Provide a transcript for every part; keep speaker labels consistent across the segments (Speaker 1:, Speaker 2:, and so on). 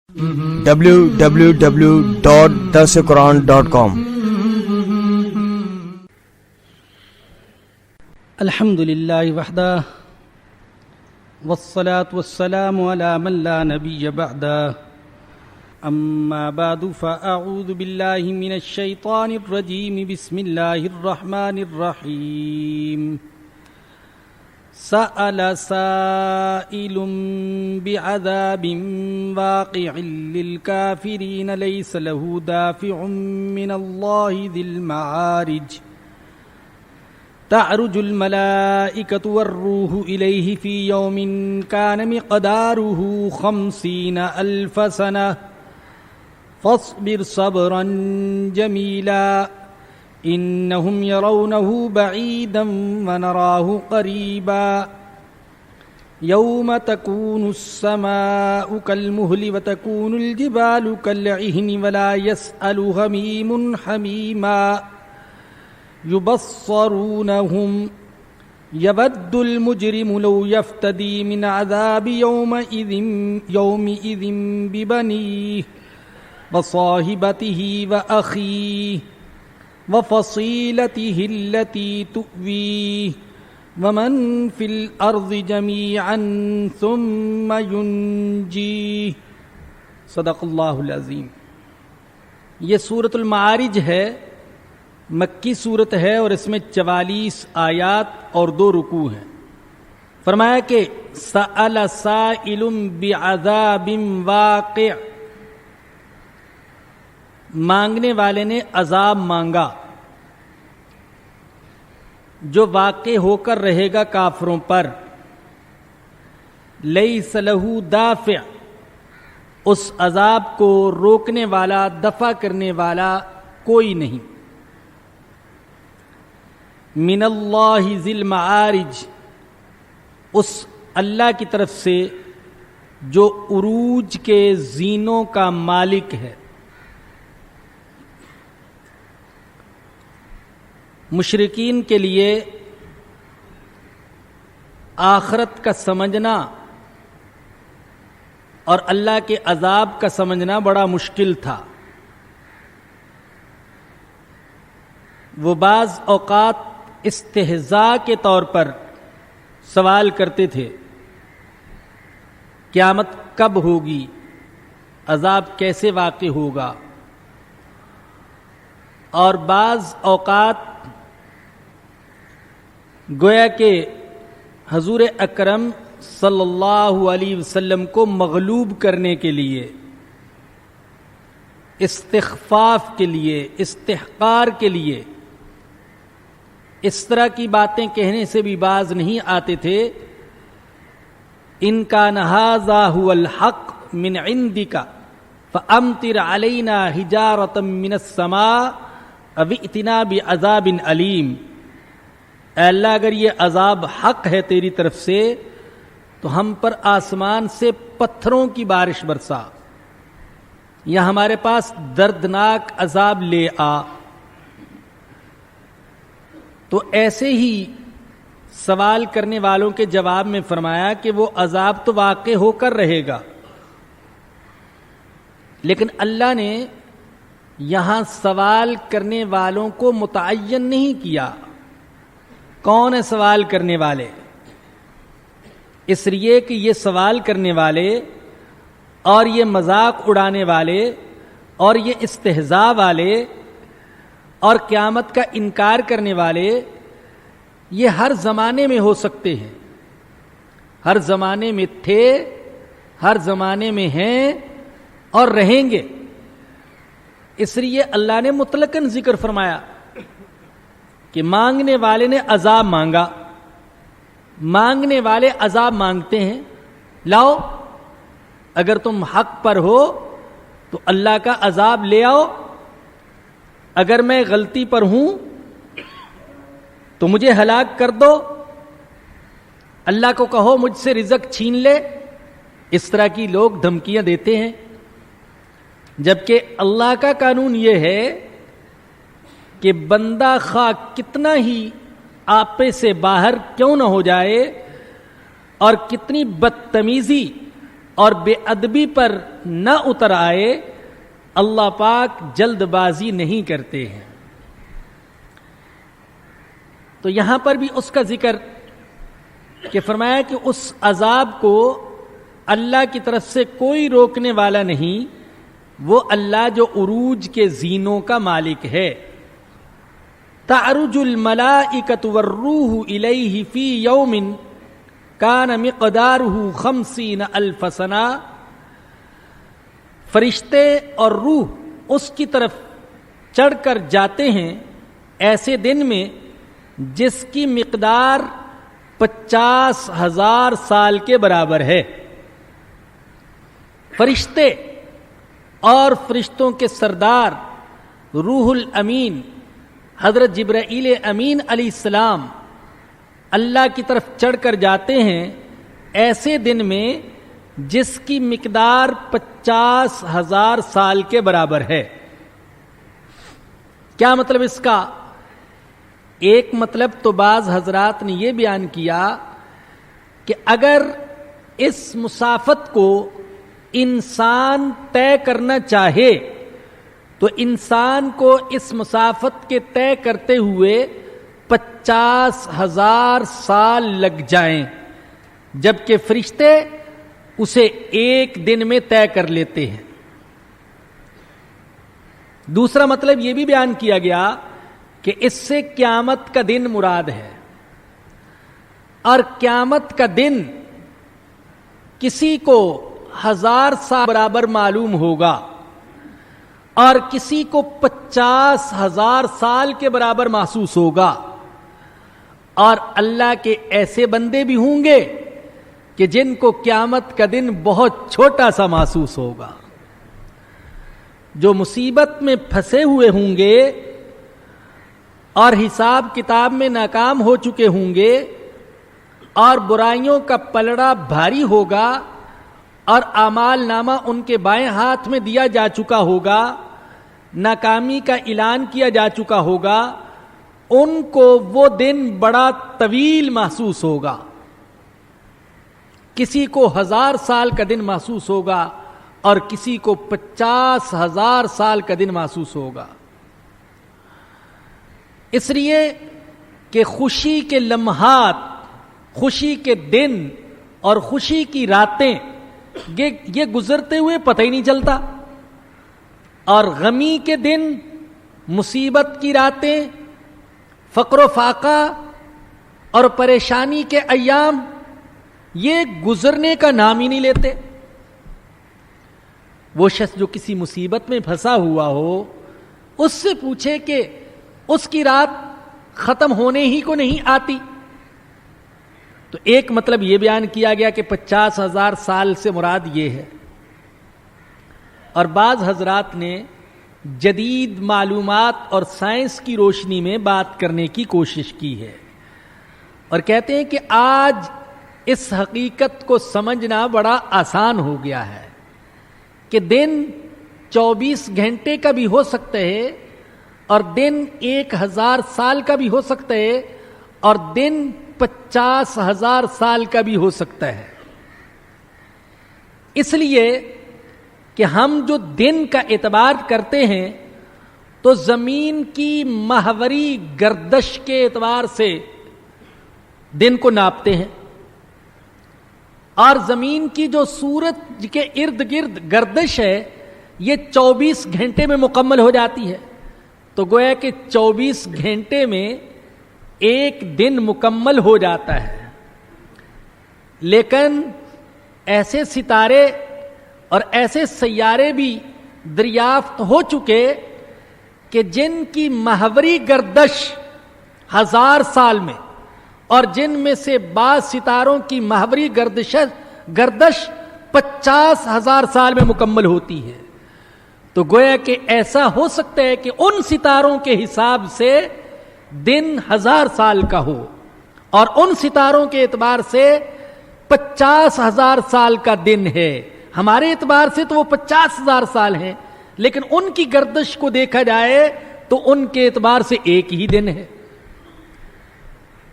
Speaker 1: www.darsequran.com
Speaker 2: الحمد لله وحده والصلاة والسلام على من لا نبي بعده أما بعد فأعوذ بالله من الشيطان الرجيم بسم الله الرحمن الرحيم سأل سائل بعذاب واقع للكافرين ليس له دافع من الله ذي المعارج تعرج الملائكة والروح إليه في يوم كان مقداره 50,000 سنة فاصبر صبرا جميلا إنهم يرونه بعيدا ونراه قريبا يوم تكون السماء كالمهل وتكون الجبال كالعهن ولا يسأل حميم حميما يبصرونهم يود المجرم لو يفتدي من عذاب يومئذ ببنيه وصاحبته وأخيه وفصيلته التي تؤويه ومن في الأرض جميعا ثم ينجيه صدق اللہ العظیم۔ یہ سورۃ المعارج ہے، مکی صورت ہے اور اس میں 44 آیات اور 2 رکوع ہیں۔ فرمایا کہ سأل سائل بعذاب واقع، مانگنے والے نے عذاب مانگا جو واقع ہو کر رہے گا کافروں پر۔ لیس لہ دافع، اس عذاب کو روکنے والا، دفع کرنے والا کوئی نہیں۔ من اللہ ذی المعارج، اس اللہ کی طرف سے جو عروج کے زینوں کا مالک ہے۔ مشرکین کے لیے آخرت کا سمجھنا اور اللہ کے عذاب کا سمجھنا بڑا مشکل تھا۔ وہ بعض اوقات استہزاء کے طور پر سوال کرتے تھے، قیامت کب ہوگی، عذاب کیسے واقع ہوگا، اور بعض اوقات گویا کہ حضور اکرم صلی اللہ علیہ وسلم کو مغلوب کرنے کے لیے، استخفاف کے لیے، استحقار کے لیے اس طرح کی باتیں کہنے سے بھی باز نہیں آتے تھے۔ ان کان ھذا ھو الحق من عندک فامطر علینا حجارۃ من السماء او ائتنا بعذاب علیم۔ اے اللہ، اگر یہ عذاب حق ہے تیری طرف سے تو ہم پر آسمان سے پتھروں کی بارش برسا یا ہمارے پاس دردناک عذاب لے آ۔ تو ایسے ہی سوال کرنے والوں کے جواب میں فرمایا کہ وہ عذاب تو واقع ہو کر رہے گا، لیکن اللہ نے یہاں سوال کرنے والوں کو متعین نہیں کیا۔ کون ہے سوال کرنے والے؟ اس لیے کہ یہ سوال کرنے والے اور یہ مذاق اڑانے والے اور یہ استہزاء والے اور قیامت کا انکار کرنے والے یہ ہر زمانے میں ہو سکتے ہیں، ہر زمانے میں تھے، ہر زمانے میں ہیں اور رہیں گے۔ اس لیے اللہ نے مطلقاً ذکر فرمایا کہ مانگنے والے نے عذاب مانگا، مانگنے والے عذاب مانگتے ہیں، لاؤ، اگر تم حق پر ہو تو اللہ کا عذاب لے آؤ، اگر میں غلطی پر ہوں تو مجھے ہلاک کر دو، اللہ کو کہو مجھ سے رزق چھین لے۔ اس طرح کی لوگ دھمکیاں دیتے ہیں، جبکہ اللہ کا قانون یہ ہے کہ بندہ خواہ کتنا ہی آپے سے باہر کیوں نہ ہو جائے اور کتنی بدتمیزی اور بے ادبی پر نہ اتر آئے، اللہ پاک جلد بازی نہیں کرتے ہیں۔ تو یہاں پر بھی اس کا ذکر کہ فرمایا کہ اس عذاب کو اللہ کی طرف سے کوئی روکنے والا نہیں، وہ اللہ جو عروج کے زینوں کا مالک ہے۔ تعرج الملائکۃ والروح الیہ فی یوم کان مقدارہ 50,000 سنہ، فرشتے اور روح اس کی طرف چڑھ کر جاتے ہیں ایسے دن میں جس کی مقدار 50,000 سال کے برابر ہے۔ فرشتے اور فرشتوں کے سردار روح الامین حضرت جبرائیل امین علیہ السلام اللہ کی طرف چڑھ کر جاتے ہیں ایسے دن میں جس کی مقدار 50,000 سال کے برابر ہے۔ کیا مطلب اس کا؟ ایک مطلب تو بعض حضرات نے یہ بیان کیا کہ اگر اس مسافت کو انسان طے کرنا چاہے تو انسان کو اس مسافت کے طے کرتے ہوئے 50,000 سال لگ جائیں، جبکہ فرشتے اسے ایک دن میں طے کر لیتے ہیں۔ دوسرا مطلب یہ بھی بیان کیا گیا کہ اس سے قیامت کا دن مراد ہے، اور قیامت کا دن کسی کو 1000 سال برابر معلوم ہوگا اور کسی کو 50,000 سال کے برابر محسوس ہوگا، اور اللہ کے ایسے بندے بھی ہوں گے کہ جن کو قیامت کا دن بہت چھوٹا سا محسوس ہوگا۔ جو مصیبت میں پھنسے ہوئے ہوں گے اور حساب کتاب میں ناکام ہو چکے ہوں گے اور برائیوں کا پلڑا بھاری ہوگا اور اعمال نامہ ان کے بائیں ہاتھ میں دیا جا چکا ہوگا، ناکامی کا اعلان کیا جا چکا ہوگا، ان کو وہ دن بڑا طویل محسوس ہوگا۔ کسی کو 1000 سال کا دن محسوس ہوگا اور کسی کو 50,000 سال کا دن محسوس ہوگا۔ اس لیے کہ خوشی کے لمحات، خوشی کے دن اور خوشی کی راتیں یہ گزرتے ہوئے پتہ ہی نہیں چلتا، اور غمی کے دن، مصیبت کی راتیں، فقر و فاقہ اور پریشانی کے ایام یہ گزرنے کا نام ہی نہیں لیتے۔ وہ شخص جو کسی مصیبت میں پھنسا ہوا ہو، اس سے پوچھے کہ اس کی رات ختم ہونے ہی کو نہیں آتی، تو ایک مطلب یہ بیان کیا گیا کہ 50,000 سال سے مراد یہ ہے۔ اور بعض حضرات نے جدید معلومات اور سائنس کی روشنی میں بات کرنے کی کوشش کی ہے، اور کہتے ہیں کہ آج اس حقیقت کو سمجھنا بڑا آسان ہو گیا ہے کہ دن 24 گھنٹے کا بھی ہو سکتا ہے، اور دن 1000 سال کا بھی ہو سکتا ہے، اور دن 50,000 سال کا بھی ہو سکتا ہے۔ اس لیے کہ ہم جو دن کا اعتبار کرتے ہیں تو زمین کی محوری گردش کے اعتبار سے دن کو ناپتے ہیں، اور زمین کی جو سورج کے ارد گرد گردش ہے یہ 24 گھنٹے میں مکمل ہو جاتی ہے، تو گویا کہ 24 گھنٹے میں ایک دن مکمل ہو جاتا ہے۔ لیکن ایسے ستارے اور ایسے سیارے بھی دریافت ہو چکے کہ جن کی محوری گردش 1000 سال میں، اور جن میں سے بعض ستاروں کی محوری گردش 50,000 سال میں مکمل ہوتی ہے، تو گویا کہ ایسا ہو سکتا ہے کہ ان ستاروں کے حساب سے دن 1000 سال کا ہو، اور ان ستاروں کے اعتبار سے 50,000 سال کا دن ہے۔ ہمارے اعتبار سے تو وہ 50,000 سال ہیں، لیکن ان کی گردش کو دیکھا جائے تو ان کے اعتبار سے ایک ہی دن ہے۔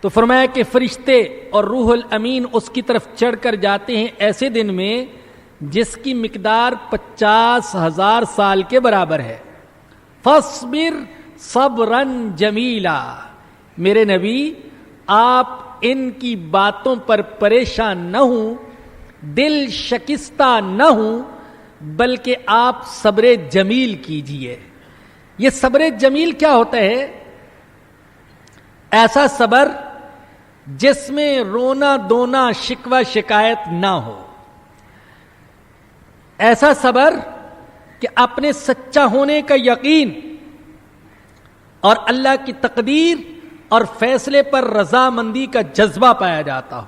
Speaker 2: تو فرمایا کہ فرشتے اور روح الامین اس کی طرف چڑھ کر جاتے ہیں ایسے دن میں جس کی مقدار 50,000 سال کے برابر ہے. فاصبر صبرا جمیلا. میرے نبی آپ ان کی باتوں پر پریشان نہ ہوں، دل شکستہ نہ ہوں، بلکہ آپ صبر جمیل کیجئے. یہ صبر جمیل کیا ہوتا ہے؟ ایسا صبر جس میں رونا دونا شکوہ شکایت نہ ہو. ایسا صبر کہ اپنے سچا ہونے کا یقین اور اللہ کی تقدیر اور فیصلے پر رضامندی کا جذبہ پایا جاتا ہو.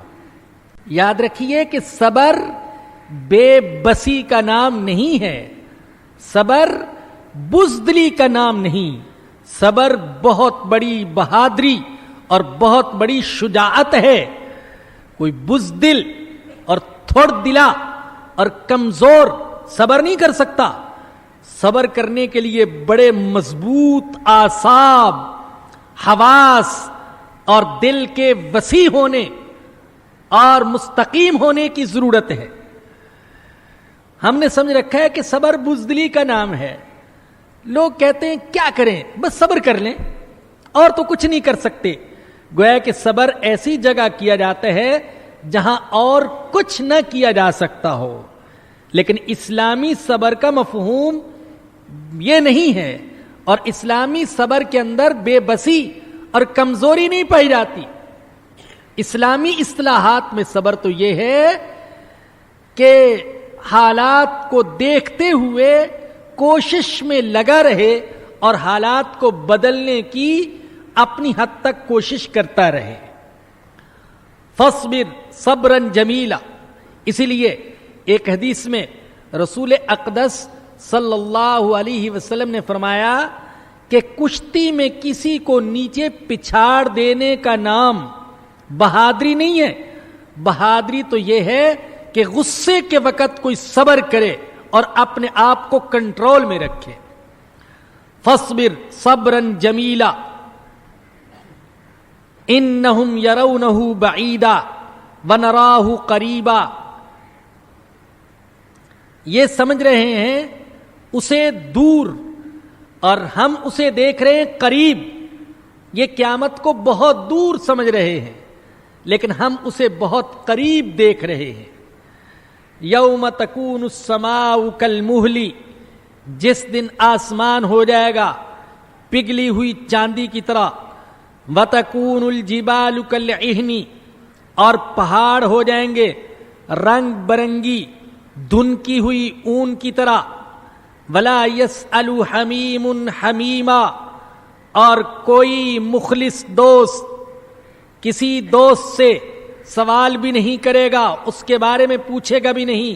Speaker 2: یاد رکھیے کہ صبر بے بسی کا نام نہیں ہے، صبر بزدلی کا نام نہیں. صبر بہت بڑی بہادری اور بہت بڑی شجاعت ہے. کوئی بزدل اور تھوڑ دلا اور کمزور صبر نہیں کر سکتا. صبر کرنے کے لیے بڑے مضبوط اعصاب، حواس اور دل کے وسیع ہونے اور مستقیم ہونے کی ضرورت ہے. ہم نے سمجھ رکھا ہے کہ صبر بزدلی کا نام ہے. لوگ کہتے ہیں کیا کریں، بس صبر کر لیں اور تو کچھ نہیں کر سکتے. گویا کہ صبر ایسی جگہ کیا جاتا ہے جہاں اور کچھ نہ کیا جا سکتا ہو. لیکن اسلامی صبر کا مفہوم یہ نہیں ہے، اور اسلامی صبر کے اندر بے بسی اور کمزوری نہیں پائی جاتی. اسلامی اصطلاحات میں صبر تو یہ ہے کہ حالات کو دیکھتے ہوئے کوشش میں لگا رہے اور حالات کو بدلنے کی اپنی حد تک کوشش کرتا رہے. فاصبر صبرا جمیلا. اسی لیے ایک حدیث میں رسول اقدس صلی اللہ علیہ وسلم نے فرمایا کہ کشتی میں کسی کو نیچے پچھاڑ دینے کا نام بہادری نہیں ہے. بہادری تو یہ ہے کہ غصے کے وقت کوئی صبر کرے اور اپنے آپ کو کنٹرول میں رکھے. فاصبر صبرا جمیلا انہم یرونہ بعیدا ونراہ قریبا. یہ سمجھ رہے ہیں اسے دور اور ہم اسے دیکھ رہے ہیں قریب. یہ قیامت کو بہت دور سمجھ رہے ہیں لیکن ہم اسے بہت قریب دیکھ رہے ہیں. یوم تکون السماء کالمہل. جس دن آسمان ہو جائے گا پگھلی ہوئی چاندی کی طرح. وتکون الجبال کالعہن. اور پہاڑ ہو جائیں گے رنگ برنگی دھنکی ہوئی اون کی طرح. ولا یسأل حمیم حمیما. اور کوئی مخلص دوست کسی دوست سے سوال بھی نہیں کرے گا، اس کے بارے میں پوچھے گا بھی نہیں.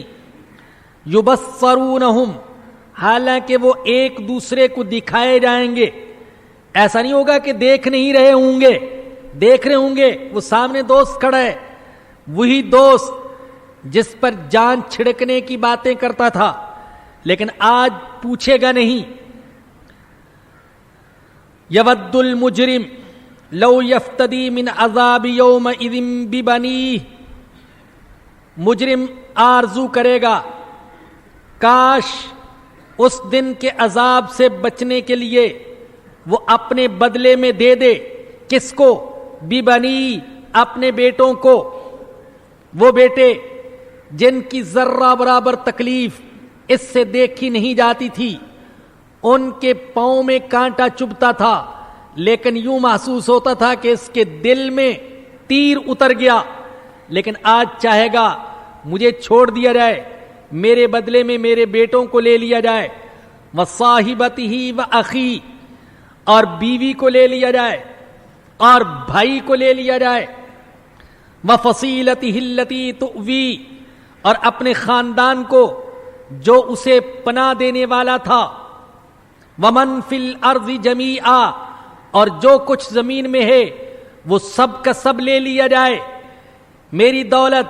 Speaker 2: یبصرونہم. حالانکہ وہ ایک دوسرے کو دکھائے جائیں گے. ایسا نہیں ہوگا کہ دیکھ نہیں رہے ہوں گے، دیکھ رہے ہوں گے. وہ سامنے دوست کھڑا ہے، وہی دوست جس پر جان چھڑکنے کی باتیں کرتا تھا، لیکن آج پوچھے گا نہیں. یود المجرم لو یفتدی من عذاب یومئذ ببنیہ. مجرم آرزو کرے گا کاش اس دن کے عذاب سے بچنے کے لیے وہ اپنے بدلے میں دے دے. کس کو؟ ببنی. اپنے بیٹوں کو. وہ بیٹے جن کی ذرہ برابر تکلیف اس سے دیکھی نہیں جاتی تھی. ان کے پاؤں میں کانٹا چبھتا تھا لیکن یوں محسوس ہوتا تھا کہ اس کے دل میں تیر اتر گیا. لیکن آج چاہے گا مجھے چھوڑ دیا جائے، میرے بدلے میں میرے بیٹوں کو لے لیا جائے. وصاحبتہ واخی. اور بیوی کو لے لیا جائے اور بھائی کو لے لیا جائے. وفصیلتہ التی تؤوی. اور اپنے خاندان کو جو اسے پناہ دینے والا تھا. ومن فی الارض جمیعا. اور جو کچھ زمین میں ہے وہ سب کا سب لے لیا جائے. میری دولت،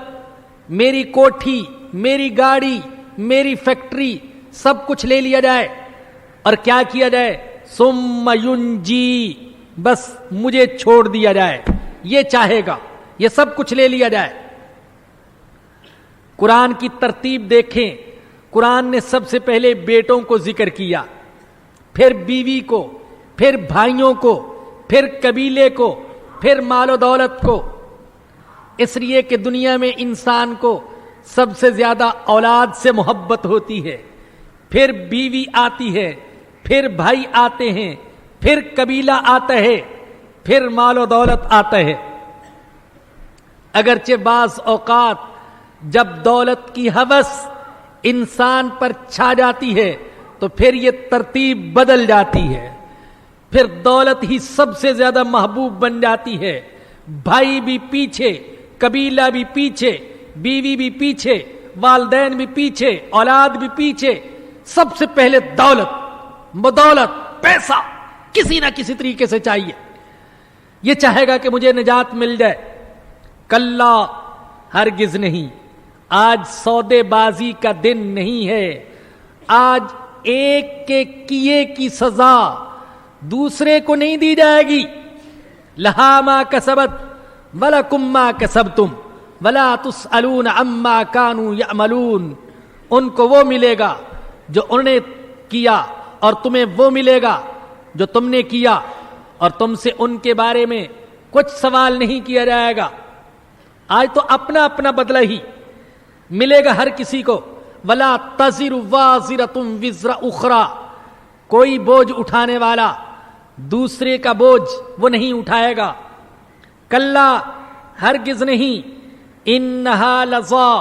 Speaker 2: میری کوٹھی، میری گاڑی، میری فیکٹری، سب کچھ لے لیا جائے. اور کیا کیا جائے؟ ثم ینجی. بس مجھے چھوڑ دیا جائے. یہ چاہے گا یہ سب کچھ لے لیا جائے. قرآن کی ترتیب دیکھیں، قرآن نے سب سے پہلے بیٹوں کو ذکر کیا، پھر بیوی کو، پھر بھائیوں کو، پھر قبیلے کو، پھر مال و دولت کو، اس لیے کہ دنیا میں انسان کو سب سے زیادہ اولاد سے محبت ہوتی ہے، پھر بیوی آتی ہے، پھر بھائی آتے ہیں، پھر قبیلہ آتا ہے، پھر مال و دولت آتا ہے۔ اگرچہ بعض اوقات جب دولت کی ہوس انسان پر چھا جاتی ہے تو پھر یہ ترتیب بدل جاتی ہے، پھر دولت ہی سب سے زیادہ محبوب بن جاتی ہے، بھائی بھی پیچھے، قبیلہ بھی پیچھے، بیوی بھی پیچھے، والدین بھی پیچھے، اولاد بھی پیچھے، سب سے پہلے دولت، بدولت، پیسہ کسی نہ کسی طریقے سے چاہیے۔ یہ چاہے گا کہ مجھے نجات مل جائے، کلا ہرگز نہیں، آج سودے بازی کا دن نہیں ہے، آج ایک کے کیے کی سزا دوسرے کو نہیں دی جائے گی۔ لہا ما کسبت ولکم ما کسبتم ولا تسألون عما کانوا یعملون، ان کو وہ ملے گا جو انہوں نے کیا اور تمہیں وہ ملے گا جو تم نے کیا، اور تم سے ان کے بارے میں کچھ سوال نہیں کیا جائے گا۔ آج تو اپنا اپنا بدلہ ہی ملے گا ہر کسی کو۔ ولا تزر وازرۃ وزر اخرى، کوئی بوجھ اٹھانے والا دوسرے کا بوجھ وہ نہیں اٹھائے گا۔ کلا ہرگز نہیں، انہا لظی،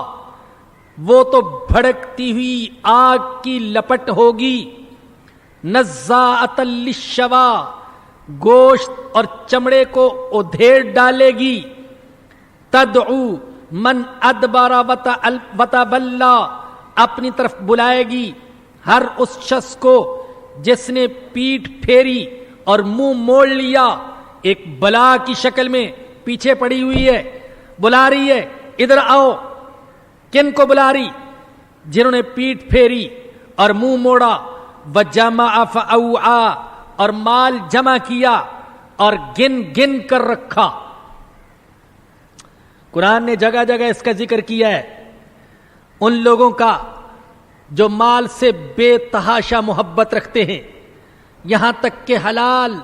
Speaker 2: وہ تو بھڑکتی ہوئی آگ کی لپٹ ہوگی، نزاعۃ للشوی، گوشت اور چمڑے کو ادھیڑ ڈالے گی، تدعو من ادبر وتولی، اپنی طرف بلائے گی ہر اس شخص کو جس نے پیٹھ پھیری اور منہ موڑ لیا، ایک بلا کی شکل میں پیچھے پڑی ہوئی ہے، بلا رہی ہے ادھر آؤ۔ کن کو بلا رہی؟ جنہوں نے پیٹھ پھیری اور منہ موڑا، وجمع فاوعى، اور مال جمع کیا اور گن گن کر رکھا۔ قرآن نے جگہ جگہ اس کا ذکر کیا ہے، ان لوگوں کا جو مال سے بے تحاشا محبت رکھتے ہیں، یہاں تک کہ حلال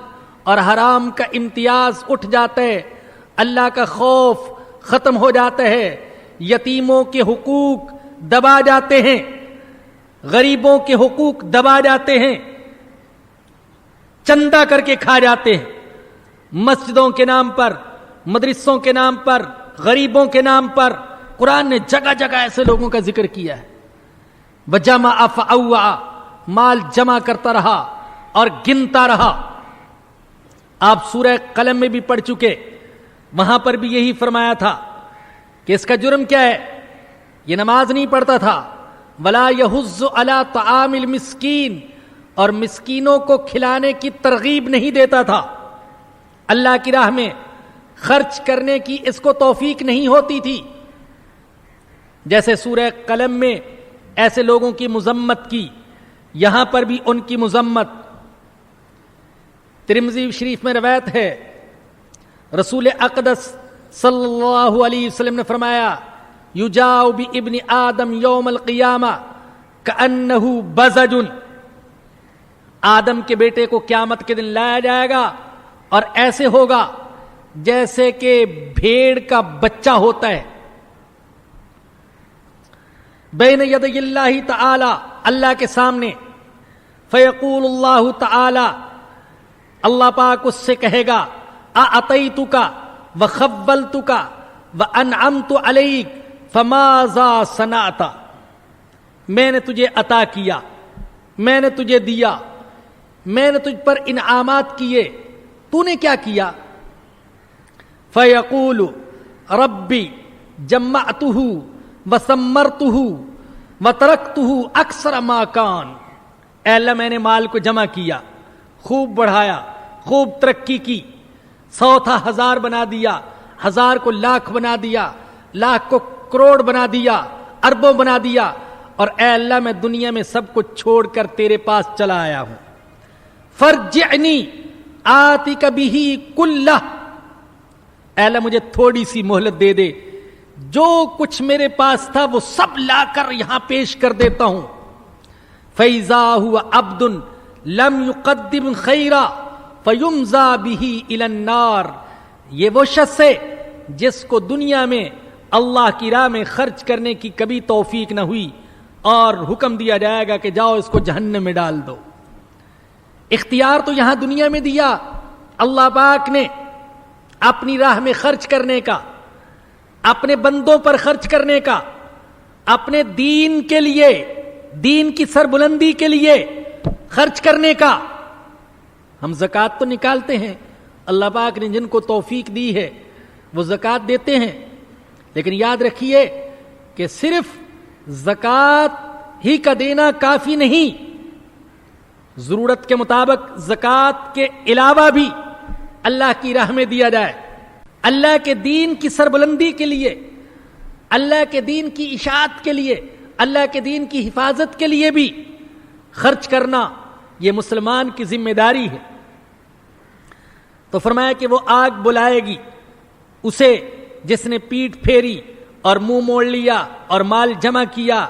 Speaker 2: اور حرام کا امتیاز اٹھ جاتا ہے، اللہ کا خوف ختم ہو جاتا ہے، یتیموں کے حقوق دبا جاتے ہیں، غریبوں کے حقوق دبا جاتے ہیں، چندہ کر کے کھا جاتے ہیں، مسجدوں کے نام پر، مدرسوں کے نام پر، غریبوں کے نام پر۔ قرآن نے جگہ جگہ ایسے لوگوں کا ذکر کیا ہے۔ وجمع فاوعى، مال جمع کرتا رہا اور گنتا رہا۔ آپ سورہ قلم میں بھی پڑھ چکے، وہاں پر بھی یہی فرمایا تھا کہ اس کا جرم کیا ہے؟ یہ نماز نہیں پڑھتا تھا، ولا يحض على طعام المسکین، اور مسکینوں کو کھلانے کی ترغیب نہیں دیتا تھا، اللہ کی راہ میں خرچ کرنے کی اس کو توفیق نہیں ہوتی تھی۔ جیسے سورہ قلم میں ایسے لوگوں کی مذمت کی، یہاں پر بھی ان کی مذمت۔ ترمذی شریف میں روایت ہے، رسول اقدس صلی اللہ علیہ وسلم نے فرمایا، یجاء بابن آدم یوم القیامہ کأنہ بزج، آدم کے بیٹے کو قیامت کے دن لایا جائے گا اور ایسے ہوگا جیسے کہ بھیڑ کا بچہ ہوتا ہے، بین یدی اللہ تعالی، اللہ کے سامنے، فیقول اللہ تعالی، اللہ پاک اس سے کہے گا، اعطیتک وخولتک وانعمت علیک فماذا صنعت، میں نے تجھے عطا کیا، میں نے تجھے دیا، میں نے تجھ پر انعامات کیے، تو نے کیا کیا؟ فیقول ربی جمعتہ وثمرتہ وترکتہ اکثر ما کان، اے اللہ میں نے مال کو جمع کیا، خوب بڑھایا، خوب ترقی کی، 100 تھا 1000 بنا دیا، 1000 کو لاکھ بنا دیا، لاکھ کو کروڑ بنا دیا، اربوں بنا دیا، اور اے اللہ میں دنیا میں سب کچھ چھوڑ کر تیرے پاس چلا آیا ہوں، فرجعنی آتک بہ کلہ، اے اللہ مجھے تھوڑی سی مہلت دے دے، جو کچھ میرے پاس تھا وہ سب لا کر یہاں پیش کر دیتا ہوں. فَإِذَا هُوَ عَبْدٌ لَمْ يُقَدِّمْ خَيْرًا فَيُمْزَى بِهِ إِلَى النَّارِ. یہ وہ شخص ہے جس کو دنیا میں اللہ کی راہ میں خرچ کرنے کی کبھی توفیق نہ ہوئی اور حکم دیا جائے گا کہ جاؤ اس کو جہنم میں ڈال دو. اختیار تو یہاں دنیا میں دیا اللہ پاک نے اپنی راہ میں خرچ کرنے کا، اپنے بندوں پر خرچ کرنے کا، اپنے دین کے لیے، دین کی سربلندی کے لیے خرچ کرنے کا. ہم زکوٰۃ تو نکالتے ہیں، اللہ پاک نے جن کو توفیق دی ہے وہ زکوٰۃ دیتے ہیں، لیکن یاد رکھیے کہ صرف زکوٰۃ ہی کا دینا کافی نہیں. ضرورت کے مطابق زکوٰۃ کے علاوہ بھی اللہ کی راہ میں دیا جائے، اللہ کے دین کی سربلندی کے لیے، اللہ کے دین کی اشاعت کے لیے، اللہ کے دین کی حفاظت کے لیے بھی خرچ کرنا یہ مسلمان کی ذمہ داری ہے. تو فرمایا کہ وہ آگ بلائے گی اسے جس نے پیٹھ پھیری اور منہ موڑ لیا اور مال جمع کیا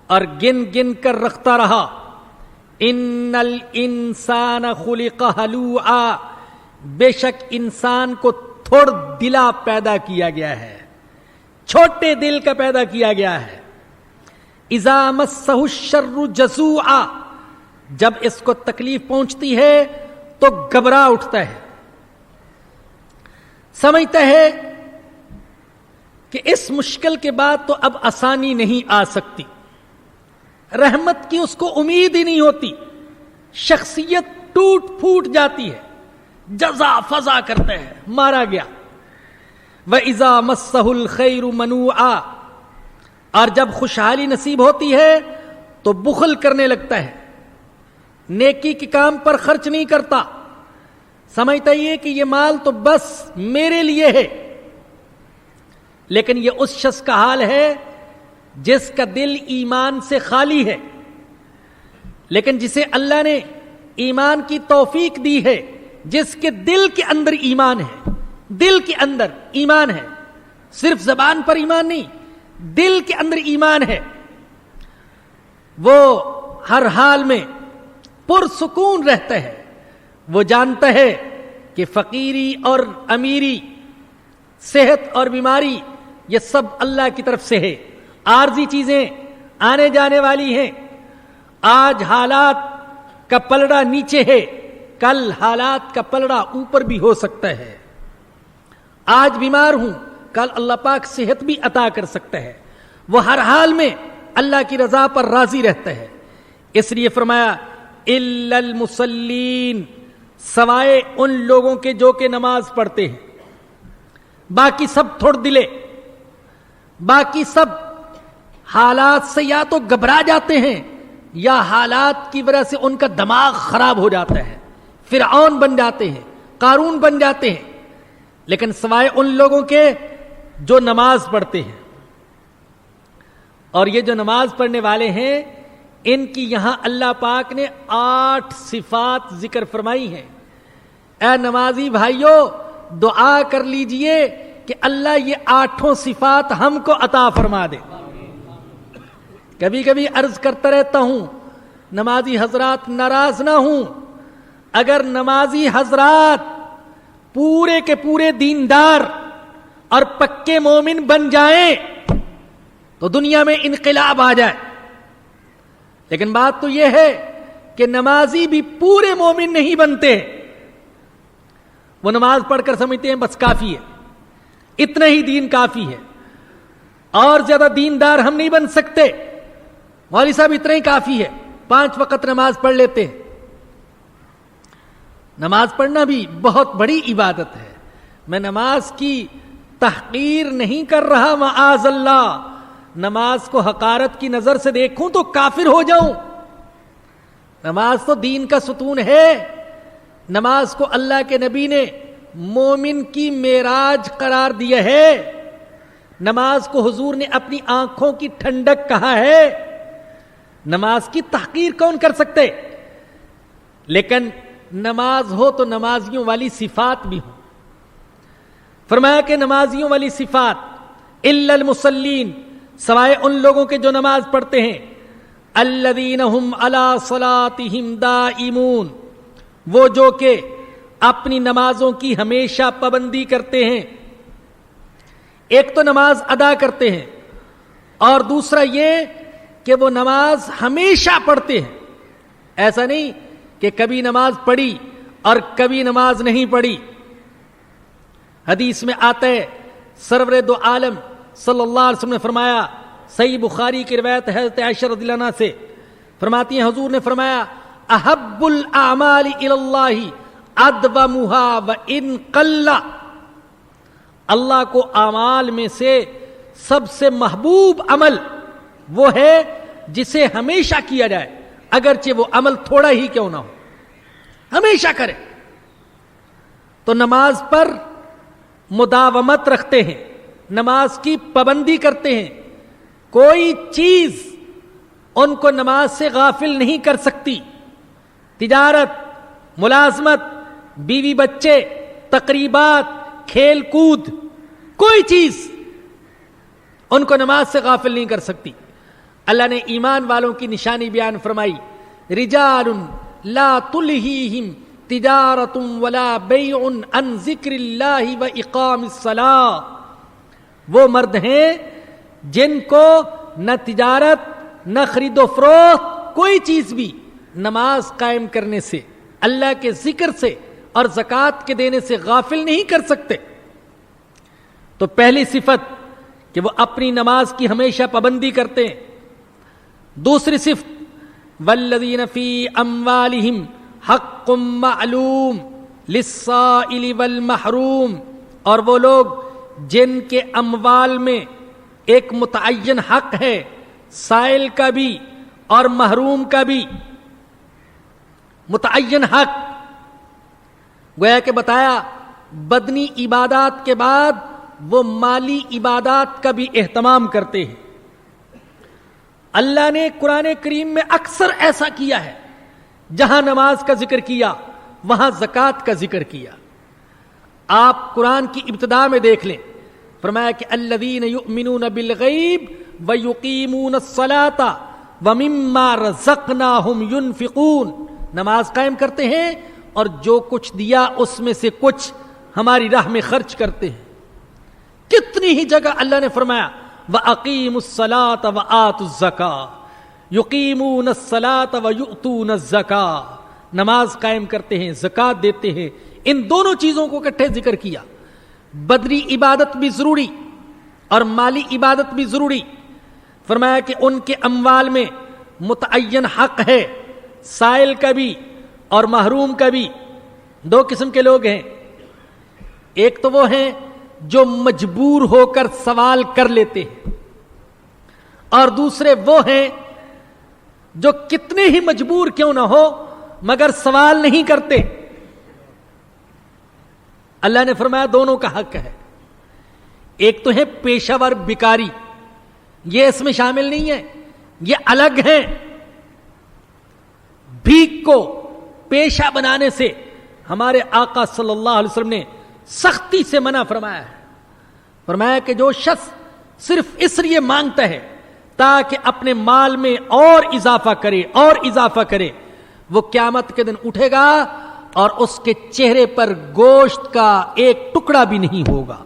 Speaker 2: اور گن گن کر رکھتا رہا. ان الانسان خلق ہلوعا، بے شک انسان کو تھوڑ دلا پیدا کیا گیا ہے، چھوٹے دل کا پیدا کیا گیا ہے. اذا مسہ الشر جزوعا، جب اس کو تکلیف پہنچتی ہے تو گھبرا اٹھتا ہے، سمجھتا ہے کہ اس مشکل کے بعد تو اب آسانی نہیں آ سکتی، رحمت کی اس کو امید ہی نہیں ہوتی، شخصیت ٹوٹ پھوٹ جاتی ہے، جزا فضا کرتا ہے، مارا گیا. وَإِذَا مَسَّهُ الْخَيْرُ مَنُوعًا، اور جب خوشحالی نصیب ہوتی ہے تو بخل کرنے لگتا ہے، نیکی کے کام پر خرچ نہیں کرتا، سمجھتا یہ کہ یہ مال تو بس میرے لیے ہے. لیکن یہ اس شخص کا حال ہے جس کا دل ایمان سے خالی ہے. لیکن جسے اللہ نے ایمان کی توفیق دی ہے، جس کے دل کے اندر ایمان ہے، دل کے اندر ایمان ہے، صرف زبان پر ایمان نہیں، دل کے اندر ایمان ہے، وہ ہر حال میں پرسکون رہتا ہے. وہ جانتا ہے کہ فقیری اور امیری، صحت اور بیماری یہ سب اللہ کی طرف سے ہے، عارضی چیزیں آنے جانے والی ہیں. آج حالات کا پلڑا نیچے ہے، کل حالات کا پلڑا اوپر بھی ہو سکتا ہے. آج بیمار ہوں، کل اللہ پاک صحت بھی عطا کر سکتا ہے. وہ ہر حال میں اللہ کی رضا پر راضی رہتا ہے. اس لیے فرمایا الا المصلین، سوائے ان لوگوں کے جو کہ نماز پڑھتے ہیں. باقی سب تھوڑ دلے، باقی سب حالات سے یا تو گھبرا جاتے ہیں یا حالات کی وجہ سے ان کا دماغ خراب ہو جاتا ہے، فرعون بن جاتے ہیں، قارون بن جاتے ہیں. لیکن سوائے ان لوگوں کے جو نماز پڑھتے ہیں. اور یہ جو نماز پڑھنے والے ہیں ان کی یہاں اللہ پاک نے 8 صفات ذکر فرمائی ہیں. اے نمازی بھائیو، دعا کر لیجئے کہ اللہ یہ 8 صفات ہم کو عطا فرما دے. کبھی کبھی عرض کرتا رہتا ہوں، نمازی حضرات ناراض نہ ہوں، اگر نمازی حضرات پورے کے پورے دیندار اور پکے مومن بن جائیں تو دنیا میں انقلاب آ جائے. لیکن بات تو یہ ہے کہ نمازی بھی پورے مومن نہیں بنتے. وہ نماز پڑھ کر سمجھتے ہیں بس کافی ہے، اتنا ہی دین کافی ہے، اور زیادہ دیندار ہم نہیں بن سکتے. مولوی صاحب اتنا ہی کافی ہے، 5 وقت نماز پڑھ لیتے ہیں. نماز پڑھنا بھی بہت بڑی عبادت ہے. میں نماز کی تحقیر نہیں کر رہا، معاذ اللہ، نماز کو حقارت کی نظر سے دیکھوں تو کافر ہو جاؤں. نماز تو دین کا ستون ہے. نماز کو اللہ کے نبی نے مومن کی معراج قرار دیا ہے. نماز کو حضور نے اپنی آنکھوں کی ٹھنڈک کہا ہے. نماز کی تحقیر کون کر سکتے؟ لیکن نماز ہو تو نمازیوں والی صفات بھی ہوں. فرمایا کہ نمازیوں والی صفات الا المصلین، سوائے ان لوگوں کے جو نماز پڑھتے ہیں، الذین هم علی صلاتہم دائمون، وہ جو کہ اپنی نمازوں کی ہمیشہ پابندی کرتے ہیں۔ ایک تو نماز ادا کرتے ہیں، اور دوسرا یہ کہ وہ نماز ہمیشہ پڑھتے ہیں۔ ایسا نہیں کہ کبھی نماز پڑھی اور کبھی نماز نہیں پڑھی۔ حدیث میں آتا ہے، سرور دو عالم صلی اللہ علیہ وسلم نے فرمایا، صحیح بخاری کی روایت ہے حضرت عائشہ رضی اللہ عنہا سے، فرماتی ہیں حضور نے فرمایا، احب الاعمال الی اللہ ادومھا وان قل، اللہ کو اعمال میں سے سب سے محبوب عمل وہ ہے جسے ہمیشہ کیا جائے، اگرچہ وہ عمل تھوڑا ہی کیوں نہ ہو، ہمیشہ کرے۔ تو نماز پر مداومت رکھتے ہیں، نماز کی پابندی کرتے ہیں، کوئی چیز ان کو نماز سے غافل نہیں کر سکتی۔ تجارت، ملازمت، بیوی بچے، تقریبات، کھیل کود، کوئی چیز ان کو نماز سے غافل نہیں کر سکتی۔ اللہ نے ایمان والوں کی نشانی بیان فرمائی، رجال لا تلہیہم تجارت ولا بیع عن ذکر اللہ و اقام الصلاۃ، وہ مرد ہیں جن کو نہ تجارت نہ خرید و فروخت، کوئی چیز بھی نماز قائم کرنے سے، اللہ کے ذکر سے اور زکوٰۃ کے دینے سے غافل نہیں کر سکتے۔ تو پہلی صفت کہ وہ اپنی نماز کی ہمیشہ پابندی کرتے ہیں۔ دوسری صفت، والذین فی اموالہم حق معلوم للسائل والمحروم، اور وہ لوگ جن کے اموال میں ایک متعین حق ہے، سائل کا بھی اور محروم کا بھی۔ متعین حق گویا کہ بتایا، بدنی عبادات کے بعد وہ مالی عبادات کا بھی اہتمام کرتے ہیں۔ اللہ نے قرآن کریم میں اکثر ایسا کیا ہے، جہاں نماز کا ذکر کیا وہاں زکوٰۃ کا ذکر کیا۔ آپ قرآن کی ابتدا میں دیکھ لیں، فرمایا کہ الذین یؤمنون بالغیب ویقیمون الصلاۃ ومما رزقناہم ینفقون، نماز قائم کرتے ہیں اور جو کچھ دیا اس میں سے کچھ ہماری راہ میں خرچ کرتے ہیں۔ کتنی ہی جگہ اللہ نے فرمایا وَأَقِيمُوا الصَّلَاةَ وَآتُوا الزَّكَاةَ، يُقِيمُونَ الصَّلَاةَ وَيُؤْتُونَ الزَّكَاةَ، نماز قائم کرتے ہیں، زکوٰۃ دیتے ہیں۔ ان دونوں چیزوں کو اکٹھے ذکر کیا، بدنی عبادت بھی ضروری اور مالی عبادت بھی ضروری۔ فرمایا کہ ان کے اموال میں متعین حق ہے، سائل کا بھی اور محروم کا بھی۔ دو قسم کے لوگ ہیں، ایک تو وہ ہیں جو مجبور ہو کر سوال کر لیتے ہیں، اور دوسرے وہ ہیں جو کتنے ہی مجبور کیوں نہ ہو مگر سوال نہیں کرتے۔ اللہ نے فرمایا دونوں کا حق ہے۔ ایک تو ہے پیشہ ور بیکاری، یہ اس میں شامل نہیں ہے، یہ الگ ہیں۔ بھیک کو پیشہ بنانے سے ہمارے آقا صلی اللہ علیہ وسلم نے سختی سے منع فرمایا ہے۔ فرمایا کہ جو شخص صرف اس لیے مانگتا ہے تاکہ اپنے مال میں اور اضافہ کرے، وہ قیامت کے دن اٹھے گا اور اس کے چہرے پر گوشت کا ایک ٹکڑا بھی نہیں ہوگا،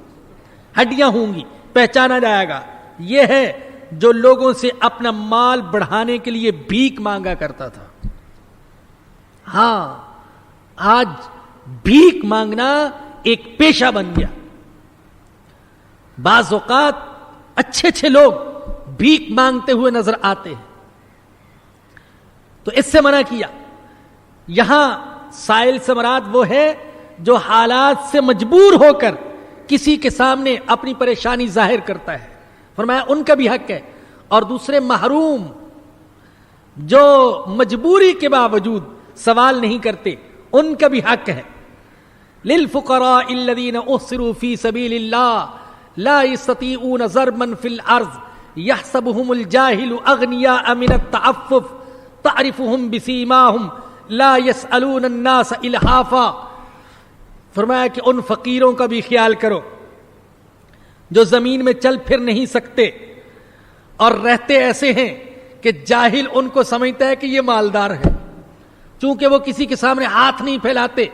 Speaker 2: ہڈیاں ہوں گی، پہچانا جائے گا۔ یہ ہے جو لوگوں سے اپنا مال بڑھانے کے لیے بھیک مانگا کرتا تھا۔ ہاں، آج بھیک مانگنا ایک پیشہ بن گیا۔ بعض اوقات اچھے اچھے لوگ بھیک مانگتے ہوئے نظر آتے ہیں، تو اس سے منع کیا۔ یہاں سائل سے مراد وہ ہے جو حالات سے مجبور ہو کر کسی کے سامنے اپنی پریشانی ظاہر کرتا ہے، فرمایا ان کا بھی حق ہے۔ اور دوسرے محروم، جو مجبوری کے باوجود سوال نہیں کرتے، ان کا بھی حق ہے۔ للفقراء الذين احصروا في سبيل الله لا يستطيعون ضربا في الارض يحسبهم الجاهل اغنياء من التعفف تعرفهم بسيماهم لا يسألون الناس الحافا۔ فرمایا کہ ان فقیروں کا بھی خیال کرو جو زمین میں چل پھر نہیں سکتے اور رہتے ایسے ہیں کہ جاہل ان کو سمجھتا ہے کہ یہ مالدار ہے، چونکہ وہ کسی کے سامنے ہاتھ نہیں پھیلاتے،